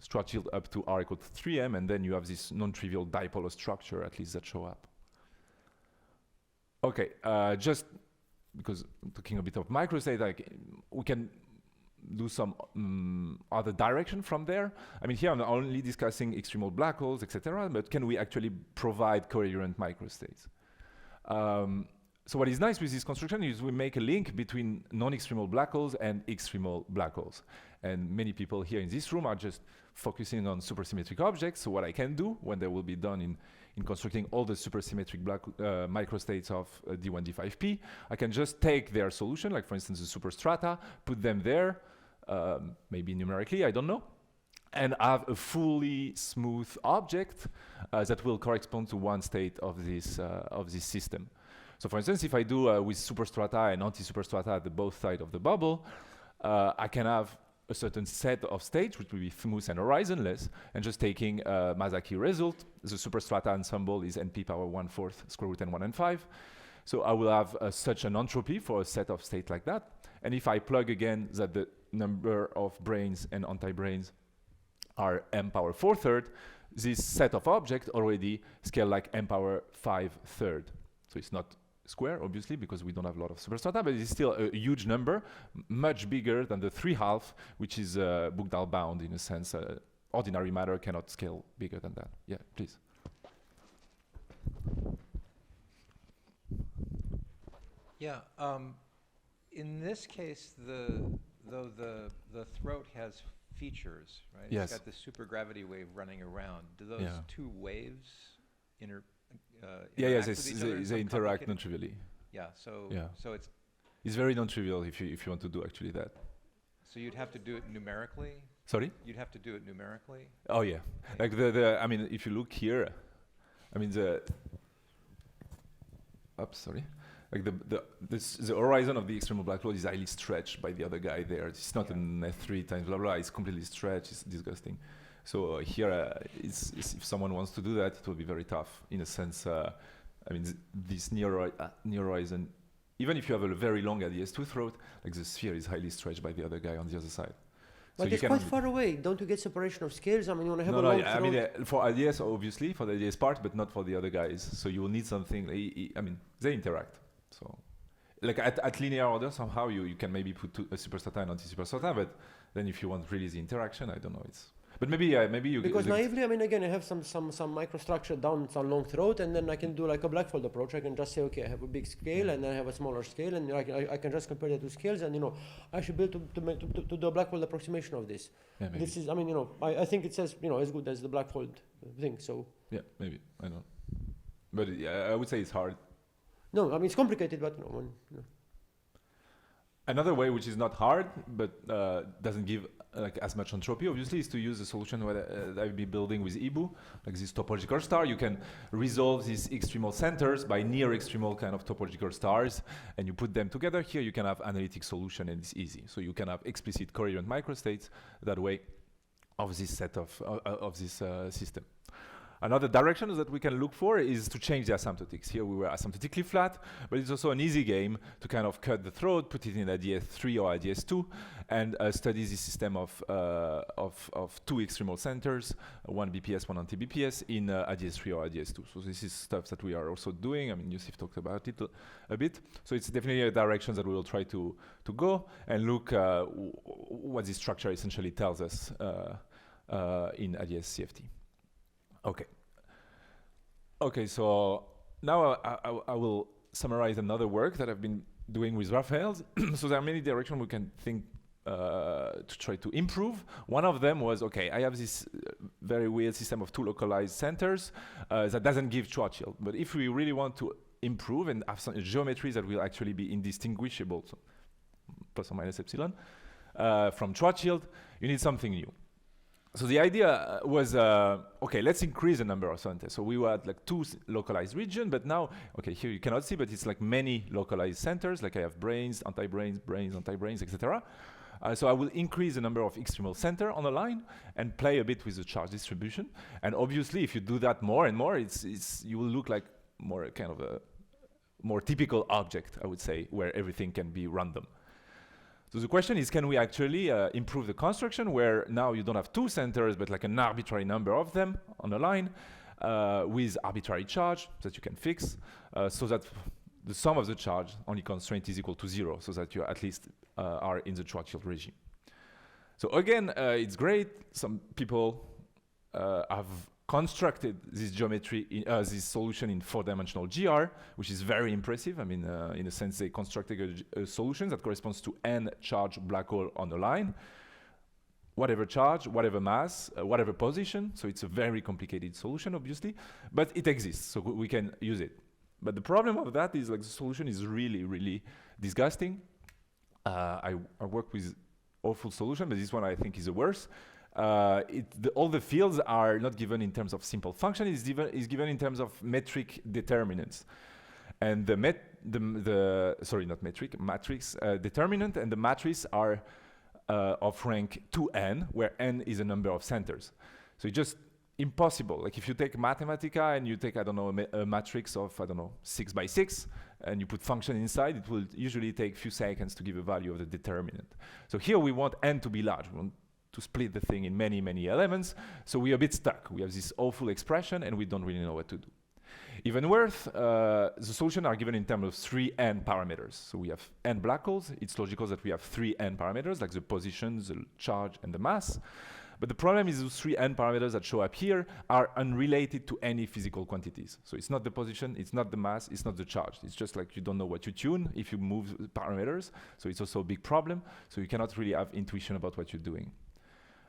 Schwarzschild up to r equal to 3m, and then you have this non-trivial dipolar structure, at least, that show up. Okay, just because I'm talking a bit of microstate, we can do some other direction from there. I mean, here I'm only discussing extremal black holes, etc., but can we actually provide coherent microstates? So what is nice with this construction is we make a link between non-extremal black holes and extremal black holes. And many people here in this room are just focusing on supersymmetric objects. So what I can do when they will be done in constructing all the supersymmetric black microstates of D1, D5P, I can just take their solution, like for instance the superstrata, put them there, maybe numerically, I don't know, and have a fully smooth object that will correspond to one state of this system. So for instance, if I do with superstrata and anti-superstrata at both sides of the bubble, I can have a certain set of states which will be smooth and horizonless, and just taking Masaki result, the superstrata ensemble is np power 1/4 square root n1 n5. So I will have such an entropy for a set of states like that. And if I plug again that the number of branes and anti-branes are m power 4/3, this set of objects already scale like m power 5/3. So it's not square, obviously, because we don't have a lot of superstrata, but it's still a huge number, much bigger than the 3/2, which is Bookdal bound in a sense. Ordinary matter cannot scale bigger than that. Yeah, please. Yeah, in this case, though the throat has features, right? Yes. It's got the supergravity wave running around. Do those two waves interact Yes, with each other in they some interact complicated- non-trivially. Yeah, so Yeah. so It's very non-trivial if you want to do actually that. so you'd have to do it numerically. Sorry? You'd have to do it numerically. Oh yeah, like I mean, if you look here, I mean oops, sorry. Like the horizon of the extremal black hole is highly stretched by the other guy there. It's not an F3 times blah blah. It's completely stretched. It's disgusting. So here, if someone wants to do that, it will be very tough. In a sense, I mean, this near horizon, even if you have a very long ADS2 throat, like the sphere is highly stretched by the other guy on the other side. But it's quite far away. Don't you get separation of scales? I mean, you want to have a long throat. I mean, for ADS, obviously, for the ADS part, but not for the other guys. So you will need something. I mean, they interact. So, like at linear order, somehow you can maybe put a superstrata and anti-superstrata, but then if you want really the interaction, I don't know. But maybe you because naively, I mean, again, I have some microstructure down some long throat, and then I can do like a black fold approach. I can just say, okay, I have a big scale, and then I have a smaller scale, and I can just compare the two scales, and I should be able to do a black fold approximation of this. Yeah, maybe. This is, I mean, I think it says, as good as the black fold thing. So yeah, maybe I don't know, but I would say it's hard. No, I mean it's complicated, but Another way, which is not hard but doesn't give like as much entropy, obviously, is to use the solution that I'll be building with IBU, like this topological star. You can resolve these extremal centers by near extremal kind of topological stars, and you put them together. Here you can have analytic solution, and it's easy. So you can have explicit coherent microstates that way of this set of this system. Another direction that we can look for is to change the asymptotics. Here we were asymptotically flat, but it's also an easy game to kind of cut the throat, put it in ADS3 or ADS2, and study the system of two extremal centers, one BPS, one anti-BPS, in ADS3 or ADS2. So this is stuff that we are also doing. I mean, Yusuf talked about it a bit. So it's definitely a direction that we will try to go and look what this structure essentially tells us in ADS-CFT. Okay, so now I will summarize another work that I've been doing with Raphael. So there are many directions we can think to try to improve. One of them was, okay, I have this very weird system of two localized centers that doesn't give Schwarzschild. But if we really want to improve and have some geometries that will actually be indistinguishable, so plus or minus epsilon, from Schwarzschild, you need something new. So the idea was, okay, let's increase the number of centers. So we had like two localized regions, but now, okay, here you cannot see, but it's like many localized centers, like I have brains, anti-brains, brains, anti-brains, etc. So I will increase the number of extremal center on a line and play a bit with the charge distribution. And obviously, if you do that more and more, you will look like more kind of a more typical object, I would say, where everything can be random. So the question is, can we actually improve the construction where now you don't have two centers, but like an arbitrary number of them on a line with arbitrary charge that you can fix, so that the sum of the charge only constraint is equal to 0, so that you at least are in the Schwarzschild regime. So again, it's great. Some people have constructed this geometry, this solution in 4-dimensional GR, which is very impressive. I mean, in a sense, they constructed a solution that corresponds to n charge black hole on a line, whatever charge, whatever mass, whatever position. So it's a very complicated solution, obviously, but it exists, so we can use it. But the problem of that is like the solution is really, really disgusting. I work with awful solution, but this one I think is the worst. All the fields are not given in terms of simple function, it's given in terms of metric determinants. And matrix determinant and the matrix are of rank 2n, where n is a number of centers. So it's just impossible. Like if you take Mathematica and you take, I don't know, a matrix of, I don't know, 6 by 6, and you put function inside, it will usually take a few seconds to give a value of the determinant. So here we want n to be large. We want to split the thing in many, many elements. So we're a bit stuck. We have this awful expression and we don't really know what to do. Even worse, the solutions are given in terms of 3n parameters. So we have n black holes. It's logical that we have 3n parameters, like the position, the charge, and the mass. But the problem is those 3n parameters that show up here are unrelated to any physical quantities. So it's not the position, it's not the mass, it's not the charge. It's just like you don't know what you tune if you move parameters. So it's also a big problem. So you cannot really have intuition about what you're doing.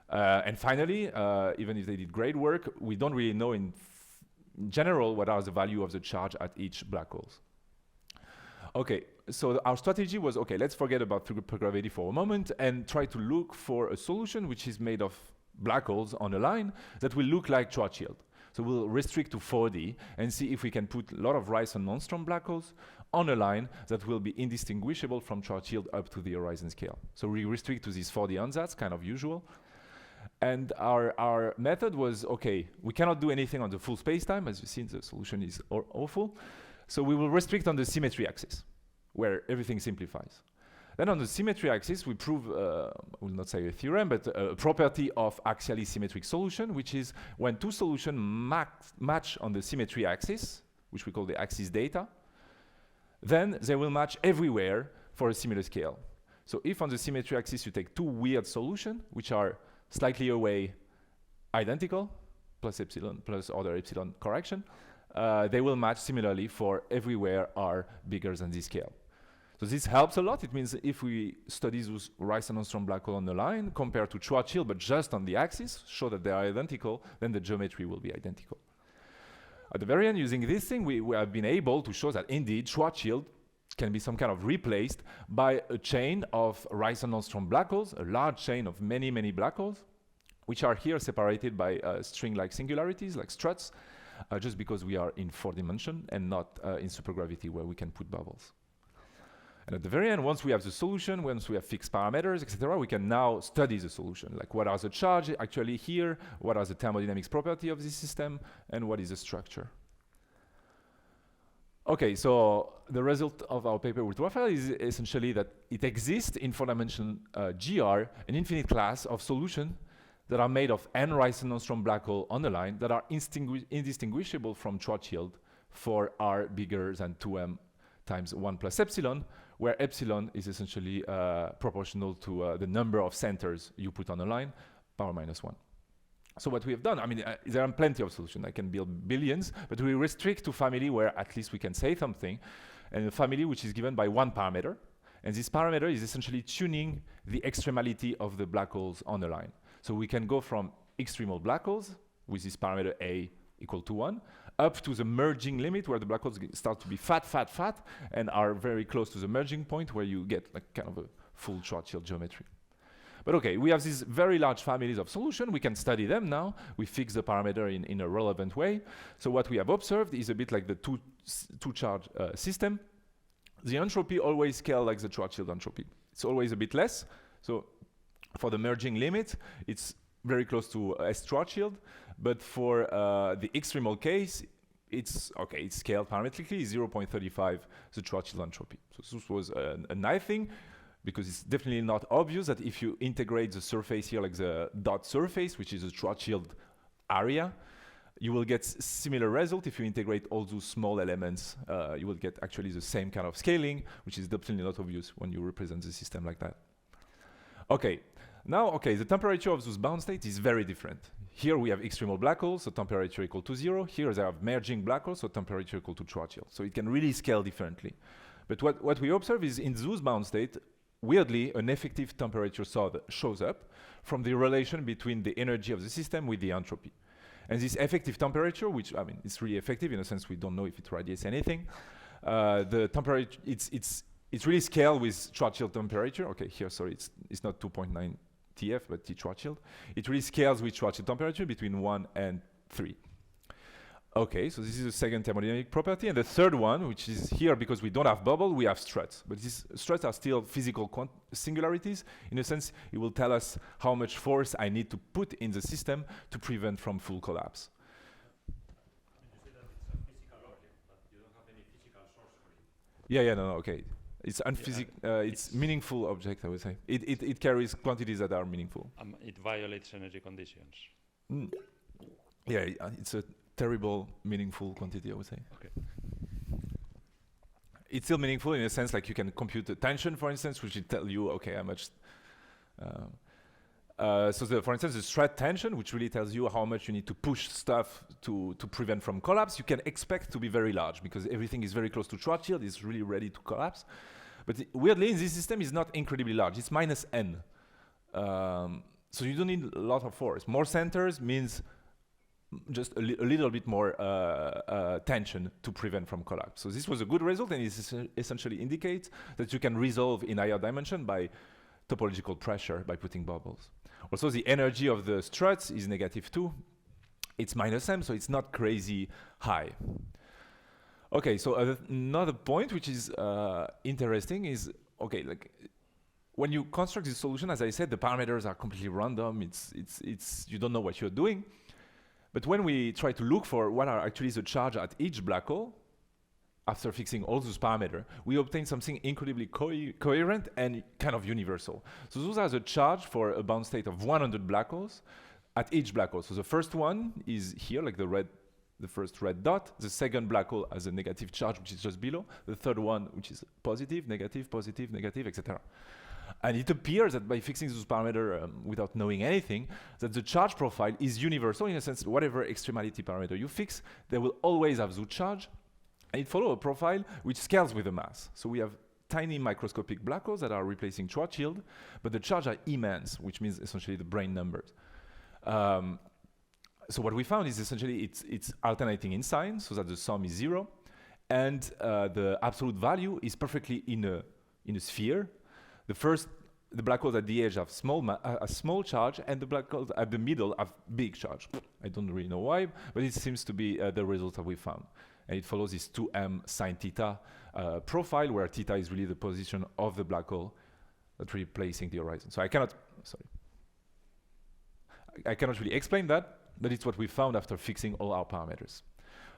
And finally, even if they did great work, we don't really know in general what are the value of the charge at each black holes. Okay, so our strategy was, okay, let's forget about supergravity for a moment and try to look for a solution which is made of black holes on a line that will look like Schwarzschild. So we'll restrict to 4D and see if we can put a lot of Raison-Nordstrom black holes on a line that will be indistinguishable from Schwarzschild up to the horizon scale. So we restrict to these 4D ansatz, kind of usual. And our method was, okay, we cannot do anything on the full spacetime. As you see, the solution is awful. So we will restrict on the symmetry axis, where everything simplifies. Then on the symmetry axis, we prove, I will not say a theorem, but a property of axially symmetric solution, which is when two solutions match on the symmetry axis, which we call the axis data, then they will match everywhere for a similar scale. So if on the symmetry axis you take two weird solutions, which are slightly away identical, plus epsilon, plus other epsilon correction, they will match similarly for everywhere r bigger than this scale. So this helps a lot. It means if we study those Raison-Nordstrom black hole on the line compared to Schwarzschild, but just on the axis, show that they are identical, then the geometry will be identical. At the very end, using this thing, we have been able to show that indeed Schwarzschild can be some kind of replaced by a chain of Raison-Nordstrom black holes, a large chain of many, many black holes, which are here separated by string-like singularities, like struts, just because we are in 4 dimension and not in supergravity where we can put bubbles. And at the very end, once we have the solution, once we have fixed parameters, etc., we can now study the solution. Like what are the charges actually here, what are the thermodynamics property of this system, and what is the structure. Okay, so the result of our paper with Raphael is essentially that it exists in 4-dimensional GR, an infinite class of solutions that are made of n Raison-Nordstrom black hole on the line that are indistinguishable from Schwarzschild for r bigger than 2m times 1 plus epsilon, where epsilon is essentially proportional to the number of centers you put on a line, power minus 1. So what we have done, I mean, there are plenty of solutions. I can build billions, but we restrict to family where at least we can say something, and a family which is given by one parameter. And this parameter is essentially tuning the extremality of the black holes on the line. So we can go from extremal black holes with this parameter A equal to 1, up to the merging limit where the black holes start to be fat, fat, fat, and are very close to the merging point where you get like kind of a full Schwarzschild geometry. But okay, we have these very large families of solutions. We can study them now. We fix the parameter in a relevant way. So what we have observed is a bit like the two-charge system. The entropy always scales like the Schwarzschild entropy. It's always a bit less. So for the merging limit, it's very close to S Schwarzschild. But for the extremal case, it's scaled parametrically 0.35 the Schwarzschild entropy. So this was a nice thing, because it's definitely not obvious that if you integrate the surface here, like the dot surface, which is a Schwarzschild area, you will get similar result. If you integrate all those small elements, you will get actually the same kind of scaling, which is definitely not obvious when you represent the system like that. Okay, now, the temperature of those bound states is very different. Here we have extremal black holes, so temperature equal to 0. Here they have merging black holes, so temperature equal to Schwarzschild. So it can really scale differently. But what we observe is in those bound states, weirdly, an effective temperature shows up from the relation between the energy of the system with the entropy. And this effective temperature, which, I mean, it's really effective in a sense we don't know if it radiates anything. The temperature, it's really scaled with Schwarzschild temperature. Okay, here, sorry, it's not 2.9 TF, but T Schwarzschild. It really scales with Schwarzschild temperature between 1 and 3. Okay, so this is the second thermodynamic property. And the third one, which is here because we don't have bubble, we have struts. But these struts are still physical singularities. In a sense, it will tell us how much force I need to put in the system to prevent from full collapse. You say that it's a physical object, but you don't have any physical source for it. Yeah, no, okay. It's it's meaningful object, I would say. It carries quantities that are meaningful. It violates energy conditions. Yeah, it's a terrible, meaningful quantity, I would say. Okay. It's still meaningful in a sense, like you can compute the tension, for instance, which will tell you, okay, how much. For instance, the stress tension, which really tells you how much you need to push stuff to prevent from collapse, you can expect to be very large because everything is very close to Schwarzschild, it's really ready to collapse. But weirdly, in this system, it's not incredibly large. It's minus n. So you don't need a lot of force. More centers means just a little bit more tension to prevent from collapse. So this was a good result, and it essentially indicates that you can resolve in higher dimension by topological pressure by putting bubbles. Also, the energy of the struts is -2. It's -m, so it's not crazy high. Okay, so another point which is interesting is, okay, like when you construct this solution, as I said, the parameters are completely random. It's you don't know what you're doing. But when we try to look for what are actually the charge at each black hole, after fixing all those parameters, we obtain something incredibly coherent and kind of universal. So those are the charge for a bound state of 100 black holes at each black hole. So the first one is here, like the first red dot. The second black hole has a negative charge, which is just below. The third one, which is positive, negative, etc. And it appears that by fixing those parameters without knowing anything, that the charge profile is universal in a sense. Whatever extremality parameter you fix, they will always have the charge. And it follows a profile which scales with the mass. So we have tiny microscopic black holes that are replacing Schwarzschild, but the charge are immense, which means essentially the brane numbers. So what we found is essentially it's alternating in sign, so that the sum is 0, and the absolute value is perfectly in a sphere. The black holes at the edge have a small charge, and the black holes at the middle have big charge. I don't really know why, but it seems to be the result that we found. And it follows this 2m sine theta profile, where theta is really the position of the black hole that's replacing the horizon. So I cannot really explain that, but it's what we found after fixing all our parameters.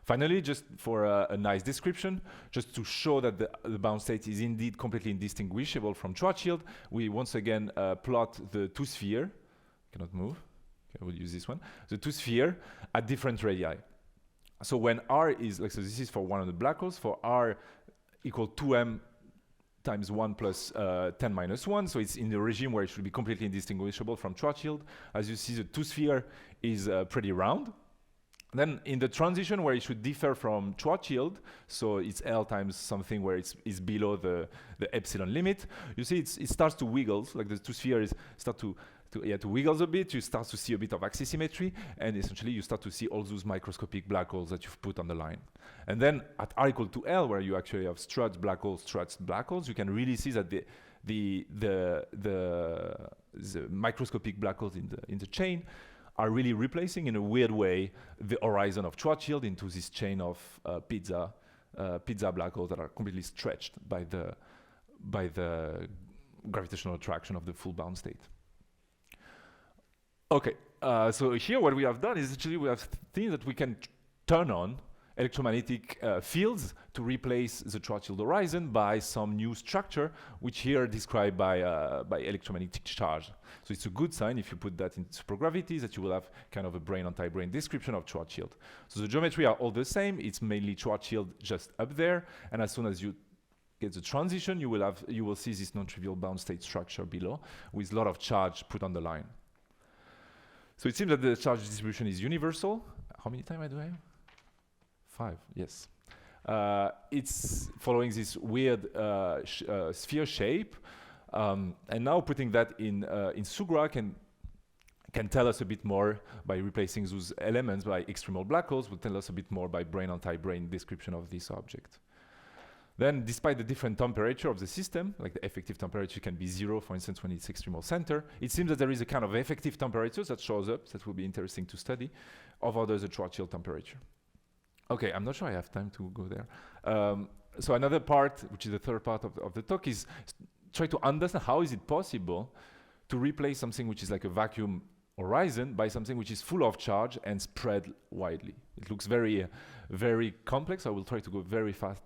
Finally, just for a nice description, just to show that the bound state is indeed completely indistinguishable from Schwarzschild, we once again plot the two sphere. Cannot move. Okay, we'll use this one. The two sphere at different radii. So when R is, like, so this is for 100 black holes, for R equal 2m times 1 plus 10 minus 1, so it's in the regime where it should be completely indistinguishable from Schwarzschild. As you see, the two sphere is pretty round. Then in the transition where it should differ from Schwarzschild, so it's L times something where it's below the epsilon limit, you see it starts to wiggle, like the two spheres start to wiggle a bit, you start to see a bit of axis symmetry, and essentially you start to see all those microscopic black holes that you've put on the line. And then at R equal to L, where you actually have struts, black holes, you can really see that the microscopic black holes in the chain are really replacing in a weird way the horizon of Schwarzschild into this chain of pizza black holes that are completely stretched by the gravitational attraction of the full bound state. Okay, so here what we have done is actually we have things that we can turn on electromagnetic fields to replace the Schwarzschild horizon by some new structure, which here described by electromagnetic charge. So it's a good sign if you put that in supergravity that you will have kind of a brain-anti-brain description of Schwarzschild. So the geometry are all the same. It's mainly Schwarzschild just up there, and as soon as you get the transition, you will see this non-trivial bound state structure below with a lot of charge put on the line. So it seems that the charge distribution is universal. How many times do I have? 5, yes. It's following this weird sphere shape, and now putting that in Sugra can tell us a bit more by replacing those elements by extremal black holes, will tell us a bit more by brain-anti-brain description of this object. Then, despite the different temperature of the system, like the effective temperature can be 0, for instance, when it's extremal center, it seems that there is a kind of effective temperature that shows up that will be interesting to study over the Schwarzschild temperature. Okay, I'm not sure I have time to go there. So another part, which is the third part of the talk, is try to understand how is it possible to replace something which is like a vacuum horizon by something which is full of charge and spread widely. It looks very, very complex. I will try to go very fast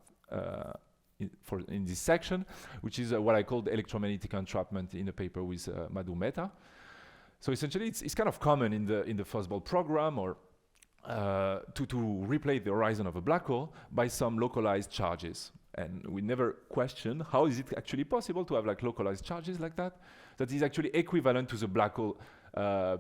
in this section, which is what I call the electromagnetic entrapment in a paper with Madhu Mehta. So essentially, it's kind of common in the fuzzball program or to replace the horizon of a black hole by some localized charges. And we never question how is it actually possible to have like localized charges like that is actually equivalent to the black hole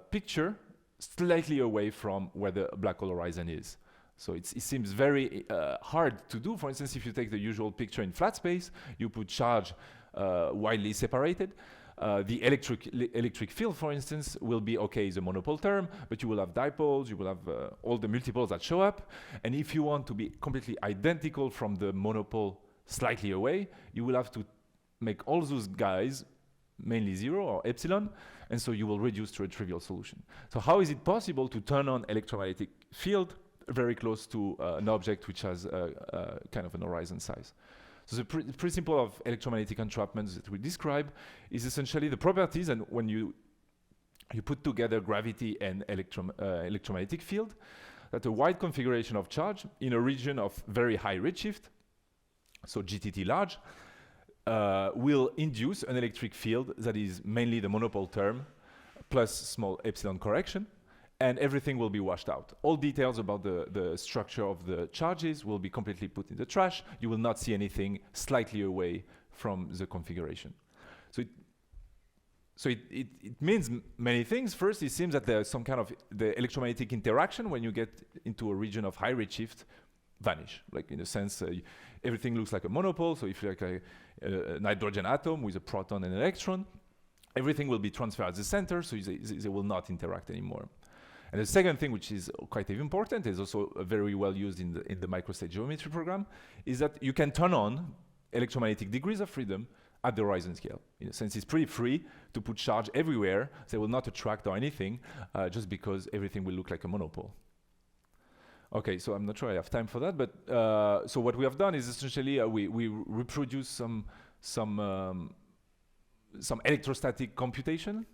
picture slightly away from where the black hole horizon is. So it seems very hard to do. For instance, if you take the usual picture in flat space, you put charge widely separated. The electric field, for instance, will be okay, is a monopole term, but you will have dipoles, you will have all the multipoles that show up. And if you want to be completely identical from the monopole slightly away, you will have to make all those guys mainly 0 or epsilon, and so you will reduce to a trivial solution. So how is it possible to turn on electromagnetic field very close to an object which has kind of an horizon size? So the principle of electromagnetic entrapment that we describe is essentially the properties, and when you put together gravity and electromagnetic field, that a wide configuration of charge in a region of very high redshift, so GTT large, will induce an electric field that is mainly the monopole term plus small epsilon correction, and everything will be washed out. All details about the structure of the charges will be completely put in the trash. You will not see anything slightly away from the configuration. So it means many things. First, it seems that there's some kind of the electromagnetic interaction when you get into a region of high redshift vanish. Like in a sense, everything looks like a monopole. So if you're like a nitrogen atom with a proton and an electron, everything will be transferred at the center, so they will not interact anymore. And the second thing, which is quite important, is also very well used in the microstate geometry program, is that you can turn on electromagnetic degrees of freedom at the horizon scale. In a sense, it's pretty free to put charge everywhere. They will not attract or anything, just because everything will look like a monopole. Okay, so I'm not sure I have time for that, but so what we have done is essentially we reproduce some electrostatic computation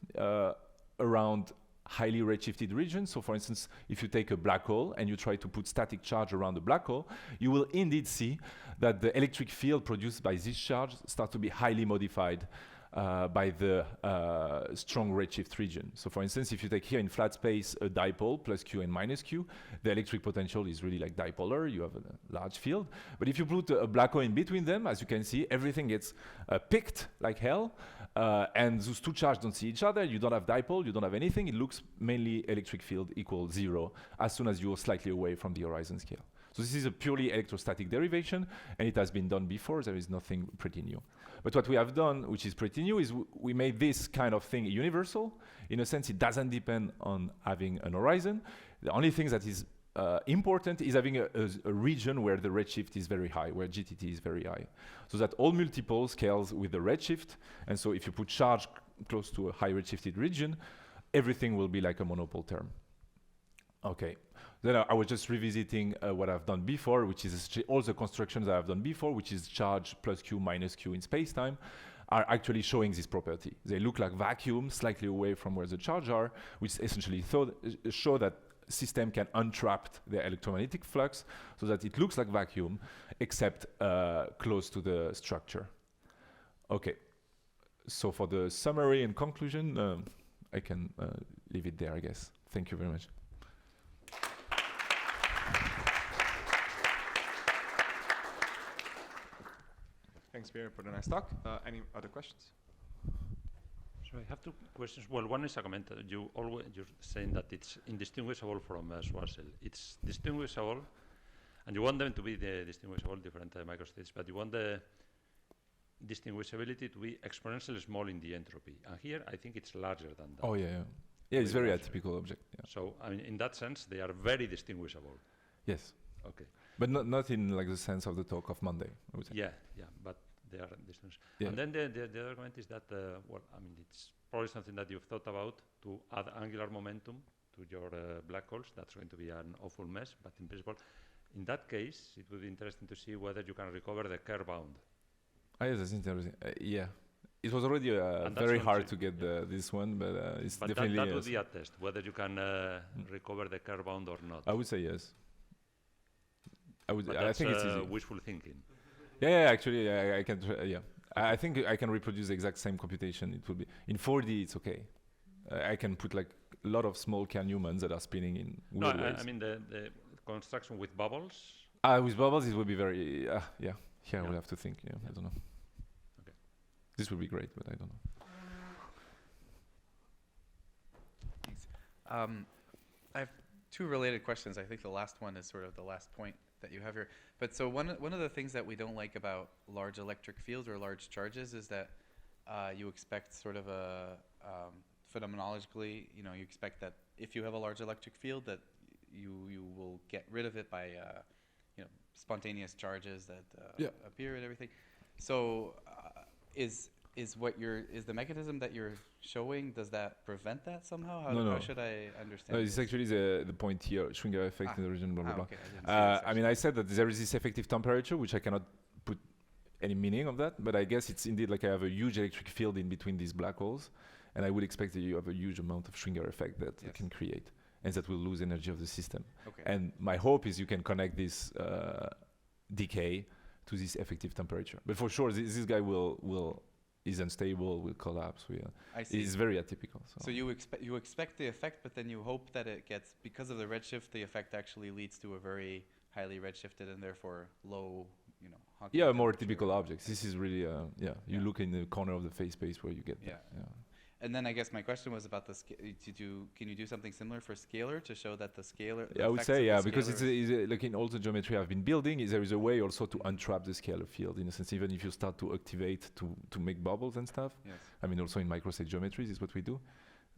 around highly redshifted regions. So for instance, if you take a black hole and you try to put static charge around the black hole, you will indeed see that the electric field produced by this charge starts to be highly modified by the strong redshift region. So for instance, if you take here in flat space a dipole plus q and minus q, the electric potential is really like dipolar, you have a large field. But if you put a black hole in between them, as you can see, everything gets picked like hell, and those two charges don't see each other, you don't have dipole, you don't have anything, it looks mainly electric field equals 0 as soon as you're slightly away from the horizon scale. So this is a purely electrostatic derivation, and it has been done before, there is nothing pretty new. But what we have done, which is pretty new, is we made this kind of thing universal. In a sense, it doesn't depend on having an horizon. The only thing that is important is having a region where the redshift is very high, where GTT is very high. So that all multiple scales with the redshift, and so if you put charge close to a high redshifted region, everything will be like a monopole term. Okay. Then I was just revisiting what I've done before, which is all the constructions I've done before, which is charge plus q minus q in space-time, are actually showing this property. They look like vacuum, slightly away from where the charges are, which essentially show that system can untrap the electromagnetic flux so that it looks like vacuum, except close to the structure. Okay. So for the summary and conclusion, I can leave it there, I guess. Thank you very much. Thanks, Pierre, for the nice talk. Any other questions? So I have two questions. Well, one is a comment. You're saying that it's indistinguishable from Schwarzschild. It's distinguishable, and you want them to be distinguishable, different microstates, but you want the distinguishability to be exponentially small in the entropy. And here, I think it's larger than that. Oh, yeah. Yeah, it's very atypical object. Yeah. So, I mean, in that sense, they are very distinguishable. Yes. Okay. But not in like the sense of the talk of Monday, I would say. Yeah, but they are distinguishable. Yeah. And then the other comment is that, well, I mean, it's probably something that you've thought about to add angular momentum to your black holes. That's going to be an awful mess, but in principle, in that case, it would be interesting to see whether you can recover the Kerr bound. Yes, that's interesting. Yeah. It was already very hard to get this one, but it's but definitely that would be a test, whether you can recover the Kerr bound or not. I would say yes. But I think it's easy. Wishful thinking. Yeah, actually, I can. Yeah, I think I can reproduce the exact same computation. It will be in 4D. It's okay. I can put like a lot of small Kerr-Newmans that are spinning in weird ways. I mean the construction with bubbles. With bubbles, it will be very. Yeah. Here I will have to think. Yeah, I don't know. Okay. This would be great, but I don't know. Thanks. I have two related questions. I think the last one is sort of the last point that you have here. But so one of the things that we don't like about large electric fields or large charges is that you expect sort of a phenomenologically, you expect that if you have a large electric field that you will get rid of it by spontaneous charges that appear and everything. So is the mechanism that you're showing, does that prevent that somehow? How should I understand? No, it's actually the point here, Schwinger effect in the region, blah, blah, blah. Okay, I mean, I said that there is this effective temperature, which I cannot put any meaning of that, but I guess it's indeed like I have a huge electric field in between these black holes, and I would expect that you have a huge amount of Schwinger effect that you can create, and that will lose energy of the system. Okay. And my hope is you can connect this decay to this effective temperature. But for sure, this guy is unstable, will collapse. I see. It's very atypical. So you expect the effect, but then you hope that it gets, because of the redshift, the effect actually leads to a very highly redshifted and therefore low, yeah, more typical objects. This is really, you look in the corner of the phase space where you get that. Yeah. And then I guess my question was about can you do something similar for scalar to show that the scalar? Yeah, I would say, because it's like in all the geometry I've been building, there is a way also to untrap the scalar field, in a sense, even if you start to activate to make bubbles and stuff. Yes. I mean, also in microstate geometries is what we do.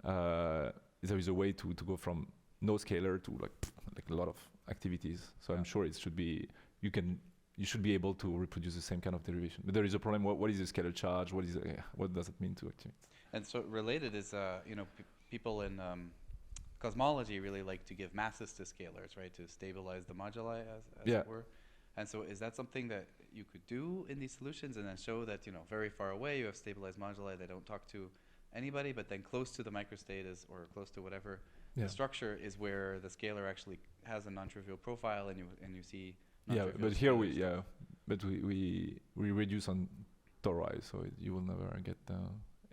There is a way to go from no scalar to like a lot of activities. So I'm sure it should be, you should be able to reproduce the same kind of derivation. But there is a problem. What is a scalar charge? What does it mean to activate? And so related is, people in cosmology really like to give masses to scalars, right, to stabilize the moduli, as it were. And so is that something that you could do in these solutions and then show that, very far away you have stabilized moduli, they don't talk to anybody, but then close to the microstate or close to whatever the structure is where the scalar actually has a non-trivial profile and you see but here we reduce on toroid, so you will never get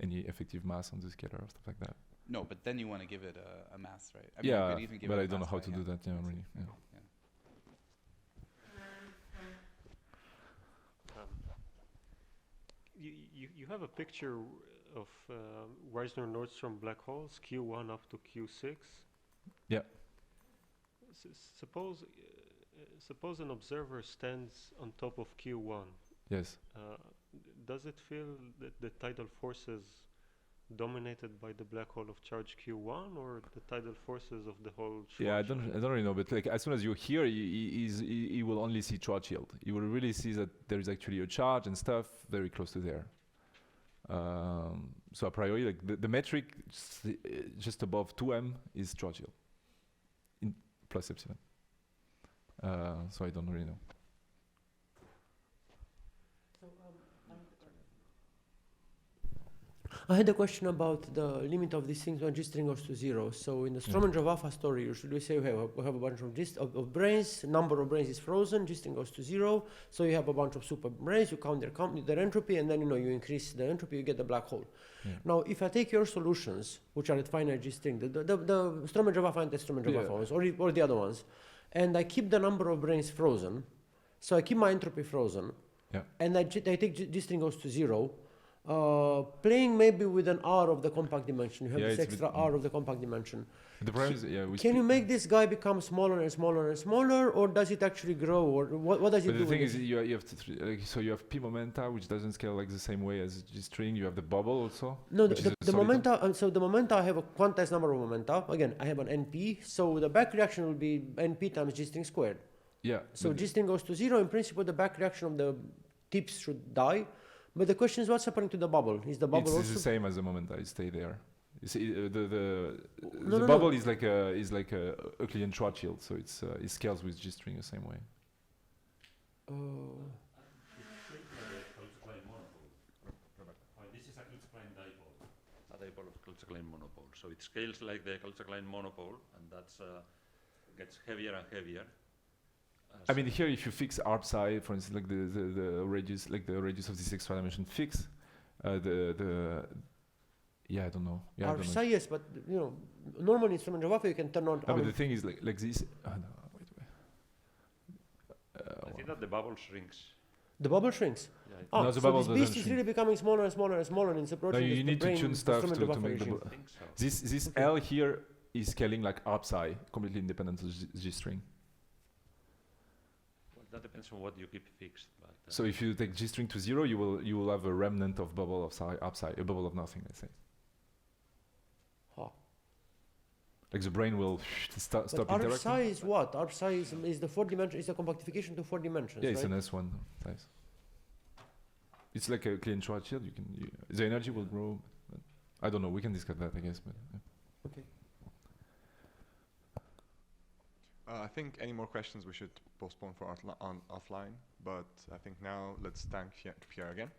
any effective mass on the scalar or stuff like that. No, but then you want to give it a mass, right? I mean, you Yeah, could even give but it a I don't know mass, how right? to Yeah. do that. Yeah, I see. really. Yeah. Yeah. You have a picture of Weisner-Nordstrom black holes, Q1 up to Q6. Yeah. Suppose an observer stands on top of Q1. Yes. Does it feel that the tidal forces dominated by the black hole of charge Q1, or the tidal forces of the whole Yeah, I Schwarzschild? don't really know, but like as soon as you're here, he will only see Schwarzschild. He will really see that there is actually a charge and stuff very close to there. So a priori, like the metric just above 2m is Schwarzschild in plus epsilon. So I don't really know. I had a question about the limit of these things when G-string goes to 0. So in the Strominger-Vafa story, should we say we have a bunch of brains, number of brains is frozen, G-string goes to 0, so you have a bunch of super brains, you count their entropy, and then you increase the entropy, you get the black hole. Yeah. Now, if I take your solutions, which are at finite G-string, the Strominger-Vafa and the Strominger-Vafa ones, or the other ones, and I keep the number of brains frozen, so I keep my entropy frozen, and I take G-string goes to 0, playing maybe with an R of the compact dimension. You have this extra R of the compact dimension. The problem is, can you make this guy become smaller and smaller and smaller, or does it actually grow, or what does it do? The thing is, you have so you have P momenta, which doesn't scale like the same way as G string. You have the bubble also. No, the momenta. So the momenta, I have a quantized number of momenta. Again, I have an NP. So the back reaction will be NP times G string squared. Yeah. So G string goes to 0. In principle, the back reaction of the tips should die. But the question is, what's happening to the bubble? Is the bubble also the same as the momenta? It stay there. You see, the bubble is like a Euclidean Schwarzschild, so it scales with G string the same way. This is a Klutz-Klein dipole, a dipole of Klutz-Klein monopole. So it scales like the Klutz-Klein monopole, and that's gets heavier and heavier. I mean, here if you fix arp psi, for instance, like the radius, like the radius of this extra dimension fix, I don't know. Yeah, arp psi, yes, but normally in Strominger-Vafa you can turn on. But the thing is, like this. No, wait. I think that the bubble shrinks. The bubble shrinks. Yeah, no, the so bubble this doesn't beast shrink. is really becoming smaller and smaller and smaller, and it's approaching. No, you need to tune stuff to make the I think so. This L here is scaling like arp psi, completely independent of G string. That depends on what you keep fixed. But, so if you take G string to 0, you will have a remnant of bubble of psi, upside, a bubble of nothing, let's say. Like the brain will stop interacting. Arp psi is what? Arp psi is the 4 dimension, is the compactification to 4 dimensions. Yeah, it's right? an S1 size. It's like a clean Schwarzschild. The energy will grow. But I don't know. We can discuss that, I guess. But okay. I think any more questions we should postpone for offline, but I think now let's thank Pierre again.